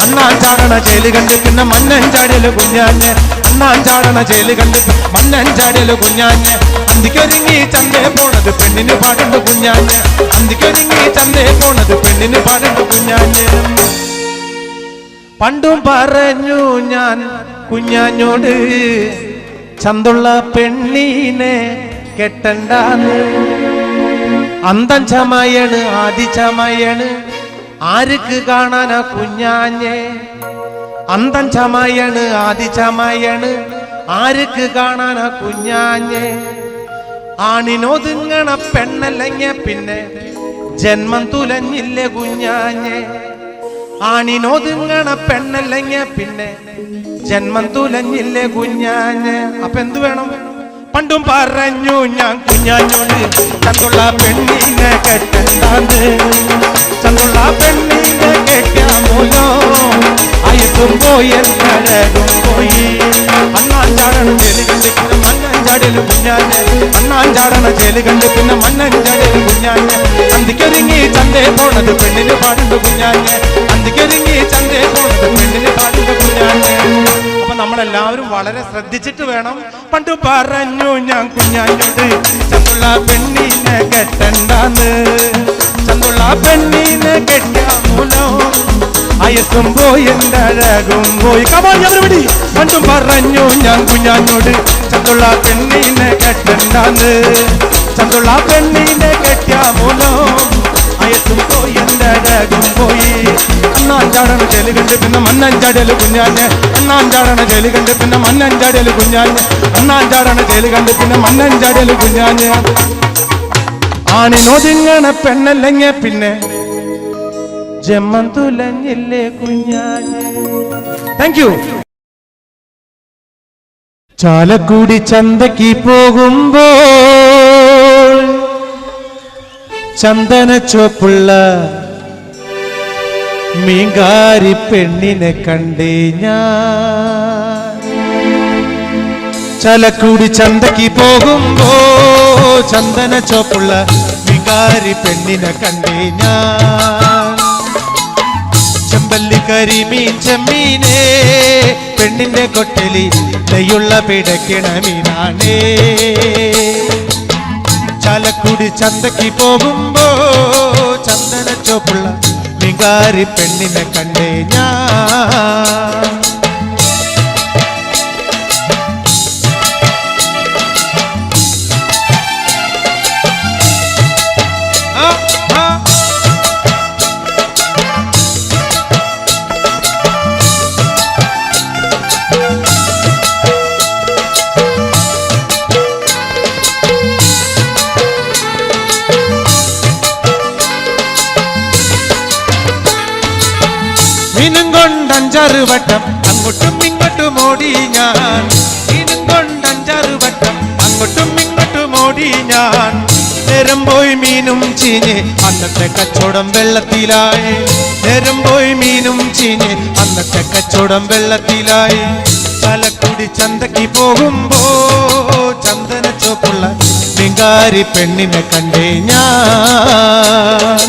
Speaker 1: അണ്ണാൻ ചാടണ ചേല് കണ്ട് പിന്നെ മന്നൻ ചാടിയല് കുഞ്ഞാഞ്ഞ്, അണ്ണാൻ ചാടണ ചേല് കണ്ട് മന്നൻ ചാടിയല് കുഞ്ഞാഞ്ഞ്, അന്തിക്കൊരുങ്ങി ചന്തയെ പോണത് പെണ്ണിന് പാടുണ്ട് കുഞ്ഞാഞ്ഞ്, അന്തിക്കൊരുങ്ങി ചന്തയെ പോണത് പെണ്ണിന് പാടുണ്ട് കുഞ്ഞാഞ്ഞ്. പണ്ടും പറഞ്ഞു ഞാൻ കുഞ്ഞാഞ്ഞോട് ചന്തുള്ള പെണ്ണിനെ കെട്ടണ്ടാന്ന്, അന്തം ചമയണ് ആദി ചമയണ് ആർക്ക് കാണാനാ കുഞ്ഞാഞ്ഞെ, അന്തം ചമയണ് ആദി ചമയണ് ആർക്ക് കാണാനാ കുഞ്ഞാഞ്ഞെ. ആണിനൊതുങ്ങണ പെണ്ണല്ലെങ്കിൽ പിന്നെ ജന്മം തുലഞ്ഞില്ലേ കുഞ്ഞാഞ്ഞെ, ആണിനൊതുങ്ങണ പെണ്ണല്ലെങ്കിൽ പിന്നെ ജന്മം തുലഞ്ഞില്ലേ കുഞ്ഞാഞ്ഞെ. അപ്പൊ എന്ത് വേണം? പണ്ടും പറഞ്ഞു ഞാൻ കുഞ്ഞാഞ്ഞോട് ചന്തുള്ള പെണ്ണിനെ കെട്ടണ്ടാന്ന്, ചന്തുള്ള പെണ്ണിനെ കെട്ടിയ മൂലോ അയത്തും പോയി അഴകും പോയി. അണ്ണാൻ ചാടണ ചേല് കണ്ട് പിന്നെ മന്നൻ ചാടിയല് കുഞ്ഞാഞ്ഞ്, അണ്ണാൻ ചാടണ ചേല് കണ്ട് പിന്നെ മന്നൻ ചാടിയല് കുഞ്ഞാഞ്ഞ്, അന്തിക്കൊരുങ്ങി ചന്തയെ പോണത് പെണ്ണിന് പാടുണ്ട് കുഞ്ഞാഞ്ഞ്, അന്തിക്കൊരുങ്ങി ചന്തയെ പോണത് പെണ്ണിന് പാടുണ്ട് കുഞ്ഞാഞ്ഞ്. അപ്പൊ നമ്മളെല്ലാവരും വളരെ ശ്രദ്ധിച്ചിട്ട് വേണം. പണ്ട് പറഞ്ഞു ഞാൻ കുഞ്ഞാഞ്ഞോട് ചന്തുള്ള പെണ്ണിനെ കെട്ടണ്ടാന്ന്, ചന്തുള്ള പെണ്ണിനെ കെട്ടിയ
Speaker 4: വയസ്സും പോയി എൻ്റെ അഴകും പോയി. കമാടി പണ്ടും പറഞ്ഞു ഞാൻ കുഞ്ഞാഞ്ഞോട് ചന്തുള്ള പെണ്ണിനെ കെട്ടണ്ടാന്ന്. ചന്തുള്ള പെണ്ണിനെ കെട്ടിയ മൂലം വയസ്സും പോയി എൻ്റെ അഴകും പോയി. അണ്ണാഞ്ചാടണ ചെലി കണ്ട് പിന്നെ മണ്ണഞ്ചാടല് കുഞ്ഞാഞ്ഞ്. അണ്ണാഞ്ചാടണ ചെലി കണ്ട് പിന്നെ മണ്ണഞ്ചാടല് കുഞ്ഞാഞ്ഞ്. അണ്ണാഞ്ചാടണ ചെലി കണ്ട് പിന്നെ മണ്ണഞ്ചാടല് കുഞ്ഞാഞ്ഞ്. ആണിനൊതുങ്ങണ പെണ്ണല്ലെങ്കിൽ പിന്നെ ജമ്മം തുലഞ്ഞില്ലേ കുഞ്ഞാഞ്ഞ്. Thank you. ചാലക്കുടി ചന്തയ്ക്ക് പോകുമ്പോൾ ചന്ദന ചോപ്പുള്ള മീങ്കാരി പെണ്ണിനെ കണ്ടേ ഞാൻ. ചാലക്കുടി ചന്തയ്ക്ക് പോകുമ്പോ ചന്ദന ചോപ്പുള്ള മീങ്കാരി പെണ്ണിനെ കണ്ടേ ഞാൻ. ചെമ്പല്ലി കരിമീൻ ചെമ്മീനേ പെണ്ണിന്റെ കൊട്ടലി നെയ്യുള്ള പിടയ്ക്കണ മീനാണേ. ചാലക്കുടി ചന്തയ്ക്ക് പോകുമ്പോ ചന്ദന ചോപ്പുള്ള മീങ്കാരി പെണ്ണിനെ കണ്ടേ ഞാൻ. മീനും കൊണ്ട് 5-6 വട്ടം അങ്ങോട്ടും ഇങ്ങോട്ടും ഓടി ഞാൻ. മീനും കൊണ്ട് 5-6 വട്ടം അങ്ങോട്ടും ഇങ്ങോട്ടും ഓടി ഞാൻ. നേരം പോയി മീനും ചീഞ്ഞ് അന്നത്തെ കച്ചവടം വെള്ളത്തിലായി. നേരം പോയി മീനും ചീഞ്ഞ് അന്നത്തെ കച്ചവടം വെള്ളത്തിലായി. ചാലക്കുടി ചന്തയ്ക്ക് പോകുമ്പോ ചന്ദന ചോപ്പുള്ള മീങ്കാരി പെണ്ണിനെ കണ്ടേ ഞാൻ.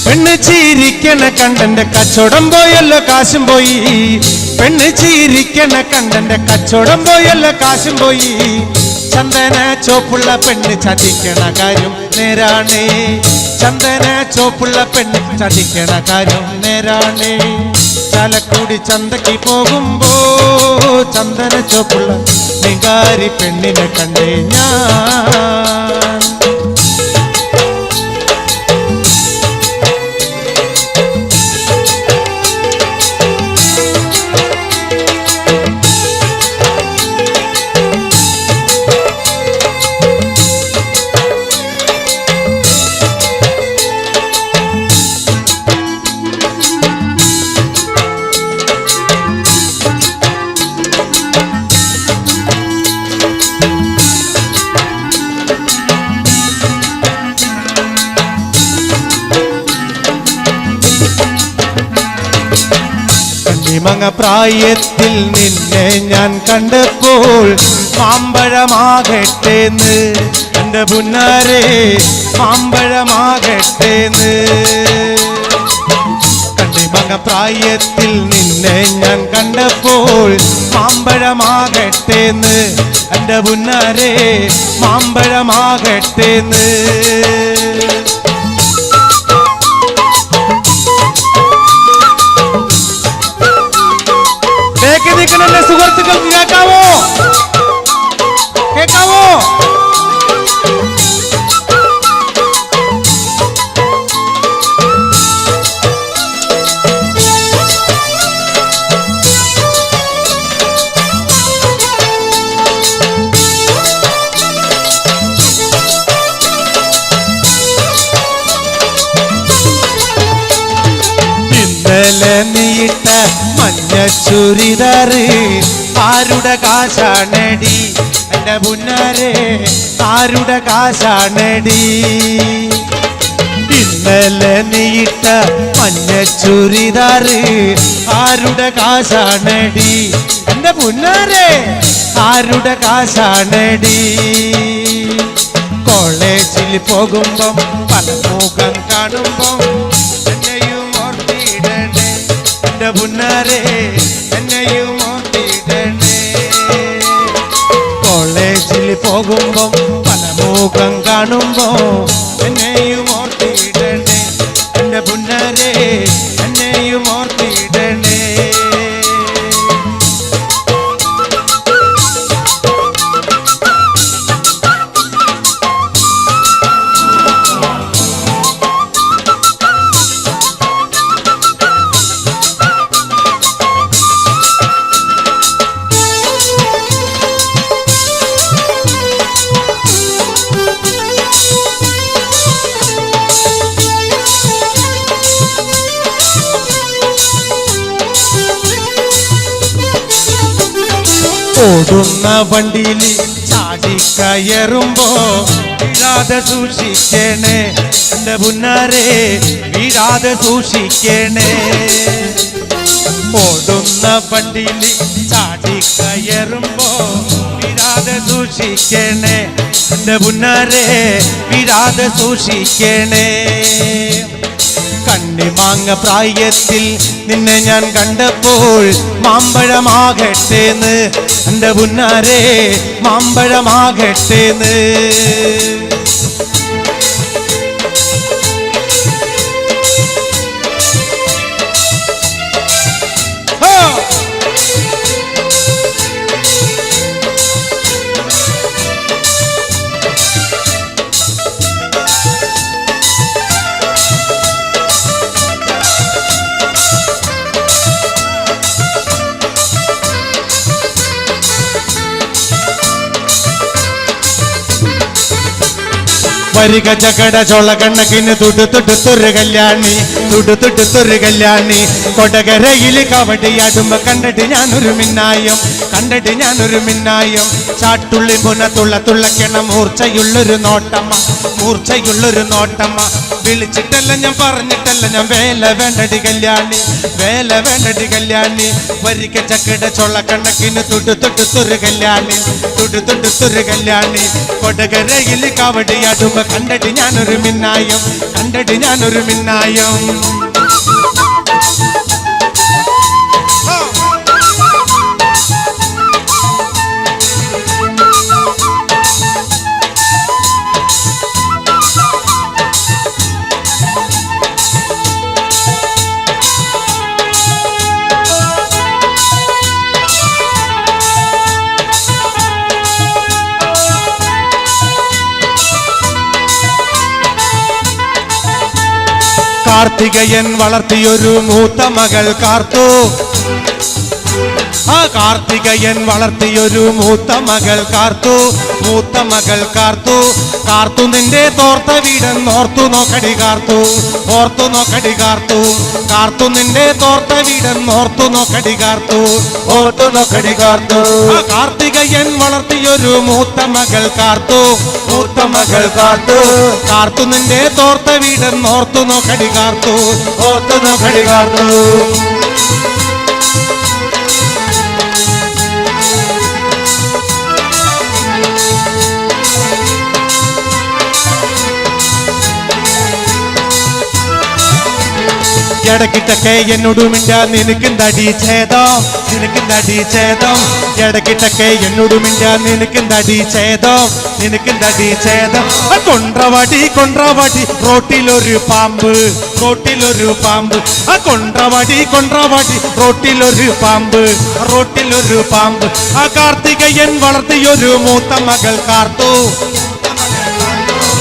Speaker 4: പെണ്ണ് ചിരിക്കണ കണ്ടന്റെ കച്ചവടം പോയല്ലോ കാശും പോയി. പെണ്ണ് ചിരിക്കണ കണ്ടന്റെ കച്ചവടം പോയല്ലോ കാശും പോയി. ചന്ദന ചോപ്പുള്ള പെണ്ണ് ചതിക്കണ കാര്യം നേരാണേ. ചന്ദന ചോപ്പുള്ള പെണ്ണ് ചതിക്കണ കാര്യം നേരാണേ. ചാലക്കുടി ചന്തയ്ക്ക് പോകുമ്പോ ചന്ദന ചോപ്പുള്ള മീങ്കാരി പെണ്ണിനെ കണ്ടേ ഞാൻ. മങ്ങ പ്രായത്തിൽ നിന്നെ ഞാൻ കണ്ടപ്പോൾ മാമ്പഴമാകട്ടേന്ന് എൻ്റെ പുന്നാരെ മാമ്പഴമാകട്ടേന്ന്. കണ്ടിമങ്ങ പ്രായത്തിൽ നിന്നെ ഞാൻ കണ്ടപ്പോൾ മാമ്പഴമാകട്ടേന്ന് എൻ്റെ പുന്നാരെ മാമ്പഴമാകട്ടേന്ന്. നിൽക്കുന്ന സുഹൃത്തുക്കൾക്ക് കേൾക്കാവോ? കേൾക്കാവോ? ഇന്നലെ നീട്ട മഞ്ഞ ചുരിദാറ് ആരുടെ കാശാണടി?
Speaker 1: എന്റെ പുന്നാരെ ആരുടെ കാശാണടി ഇന്നലെ നീയിട്ട മഞ്ഞ ചുരിദാറ് ആരുടെ കാശാണടി എന്റെ പുന്നാരെ ആരുടെ കാശാണടി കോളേജിൽ പോകുമ്പം പല മുഖം കാണുമ്പം എന്നെയും ഓർത്തിടണേ എന്റെ പുന്നാരെ എന്നെയും ഓർത്തിടണേ കോളേജിൽ പോകുമ്പം പല മുഖം കാണുമ്പോ എന്നെയും ഓർത്തിടണേ എന്റെ പുന്നാരെ എന്നെയും ഓർത്തിടണേ ഓടുന്ന വണ്ടിയിൽ ചാടിക്കയറുമ്പോ വീഴാതെ സൂക്ഷിക്കണേ എന്റെ പുന്നാരെ വീഴാതെ സൂക്ഷിക്കണേ ഓടുന്ന വണ്ടിയിൽ ചാടിക്കയറുമ്പോ വീഴാതെ സൂക്ഷിക്കണേ എന്റെ പുന്നാരെ വീഴാതെ സൂക്ഷിക്കണേ കണ്ണിമാങ്ങ പ്രായത്തിൽ നിന്നെ ഞാൻ കണ്ടപ്പോൾ മാമ്പഴമാകട്ടേന്ന് എന്റെ പുന്നാരെ മാമ്പഴമാകട്ടേന്ന് വരിക ചകട ചോള കണ്ണക്കിന് തുടുത്തുടുത്തൊരു കല്യാണി തുടുത്തുടുത്തൊരു കല്യാണി കൊടകരയിൽ കവടിയാടുമ്പോ കണ്ടിട്ട് ഞാനൊരു മിന്നായം കണ്ടിട്ട് ഞാനൊരു മിന്നായം ചാട്ടുള്ളി പുന തുള്ളക്കണം മൂർച്ചയുള്ളൊരു നോട്ടമ്മ മൂർച്ചയുള്ളൊരു നോട്ടമ്മ വിളിച്ചിട്ടല്ല ഞാൻ പറഞ്ഞിട്ടല്ല ഞാൻ വേല വേണ്ടടി കല്യാണി വേല വേണ്ടടി കല്യാണി വരിക ചക്കട ചോള കണ്ണക്കിന് തുടുത്തുടുത്തൊരു കല്യാണി തുടുത്തുടുത്തൊരു കല്യാണി കൊടകരയിൽ കവടിയാടുമ്പോ കണ്ടിട്ട് ഞാനൊരു മിന്നായം കണ്ടിട്ട് ഞാനൊരു മിന്നായം കാർത്തികയൻ വളർത്തിയൊരു മൂത്ത മകൾ കാർത്തു ആ കാർത്തികയൻ വളർത്തിയൊരു മൂത്ത മകൾ കാർത്തു മൂത്ത മകൾ കാർത്തു കാർത്തു നിന്റെ തോർത്ത വീടെന്നോർത്തു നോക്കടി കാർത്തു ഓർത്തു നോക്കടി കാർത്തു കാർത്തു നിന്റെ തോർത്ത വീടെന്നോർത്തു നോക്കടി കാർത്തു ഓർത്തു നോക്കടി കാർത്തു ആ കാർത്തികയൻ വളർത്തിയൊരു മൂത്ത മകൾ കാർത്തു മൂത്ത മകൾ കാർത്തു കാർത്തു നിന്റെ തോർത്ത വീടെന്നോർത്തു നോക്കടി കാർത്തു ഓർത്തു നോക്കടി കാർത്തു ഇടക്കിട്ടൊക്കെ എന്നോട് മിണ്ടാ നിനക്കെന്താടി ഛേദം നിനക്കെന്താടി ഛേദം ഇടക്കിട്ടൊക്കെ എന്നോട് മിണ്ടാ നിനക്കെന്താടി ഛേദം നിനക്കെന്താടി ഛേദം കൊണ്ട്രവടി കൊണ്ട്രവടി റോട്ടിലൊരു പാമ്പ് റോട്ടിലൊരു പാമ്പ് ആ കൊണ്ട്രവടി കൊണ്ട്രവടി റോട്ടിലൊരു പാമ്പ് റോട്ടിലൊരു പാമ്പ് ആ കാർത്തികയൻ വളർത്തിയൊരു മൂത്ത മകൾ കാർത്തു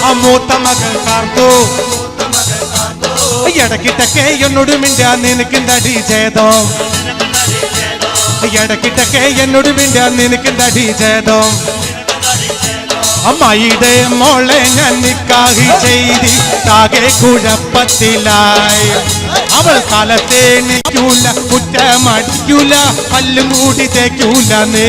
Speaker 1: ആ മൂത്ത മകൾ കാർത്തു ഇടക്കിട്ടൊക്കെ എന്നോട് മിണ്ടാ നിനക്കെന്താടി ഛേദം ഇടക്കിട്ടൊക്കെ എന്നോട് മിണ്ടാ നിനക്കെന്താടി ഛേദം അമ്മായിയുടെ മോളെ ഞാൻ നിക്കാഹി ചെയ്തി താകെ കുഴപ്പത്തിലായി അവൾ കാലത്തെ നിൽക്കൂല കുറ്റമടിക്കൂല പല്ലും കൂടി തേക്കൂല നേ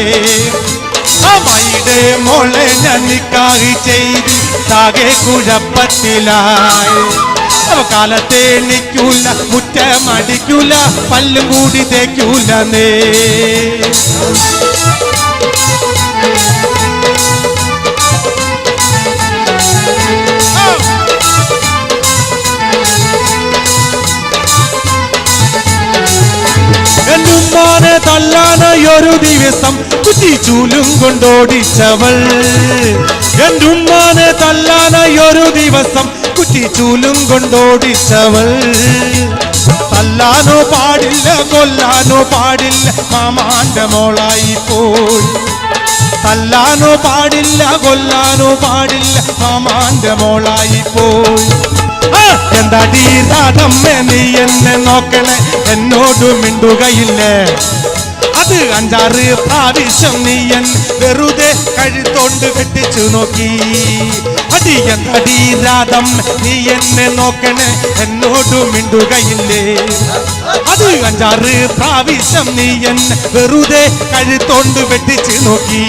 Speaker 4: അമ്മയുടെ മോളെ ഞാൻ നിക്കാഹ് ചെയ്ത് താകെ കുഴപ്പത്തിലായി. കാലത്തെ എണ്ണിക്കൂല, മുറ്റമടിക്കൂല, പല്ലും കൂടി തേക്കൂല നേ. എന്നുമ്മാനെ തല്ലാനൊരു ദിവസം കുറ്റിച്ചൂലും കൊണ്ടോടിച്ചവൾ. എന്നുമ്മാനെ തല്ലാനൊരു ദിവസം കുറ്റിച്ചൂലും കൊണ്ടോടിച്ചവൾ. തല്ലാനോ പാടില്ല, കൊല്ലാനോ പാടില്ല, മാമാന്റെ മോളായി പോയി. തല്ലാനോ പാടില്ല, കൊല്ലാനോ പാടില്ല, മാമാന്റെ മോളായി പോയി. എന്താടി രാധമ്മേ നീ എന്നെ നോക്കണേ, എന്നോട് മിണ്ടുകയില്ലേ? അത് 5-6 പ്രാവശ്യം നീ എൻ വെറുതെ കഴുത്തോണ്ട് കെട്ടിച്ചു നോക്കി. അടി എന്താടി രാധമ്മ നീ എന്നെ നോക്കണേ, എന്നോട് മിണ്ടുകയില്ലേ? അത് 5-6 പ്രാവശ്യം നീ എന്നെ വെറുതെ കഴുത്തോണ്ട് വെട്ടിച്ചു നോക്കി.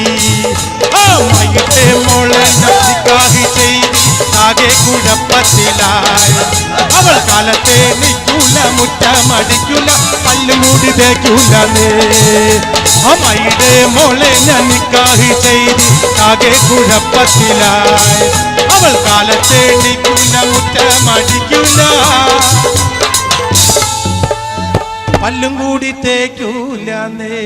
Speaker 4: അമ്മയുടെ മോളെ നിക്കാഹ് ചെയ്ത് ആകെ കുഴപ്പത്തിലായി. അവൾ കാലത്തെ നിൽക്കൂല, മുറ്റമടിക്കൂല, പല്ലുമൂടി തേക്കൂല നേ. അമ്മയുടെ മോളെ ഞാൻ നിക്കാഹ് ചെയ്ത് ആകെ കുഴപ്പത്തിലായി. അവൾ കാലത്തെ നിൽക്കൂല, മുറ്റമടിക്കൂല, പല്ലും കൂടി തേക്കൂല നേ.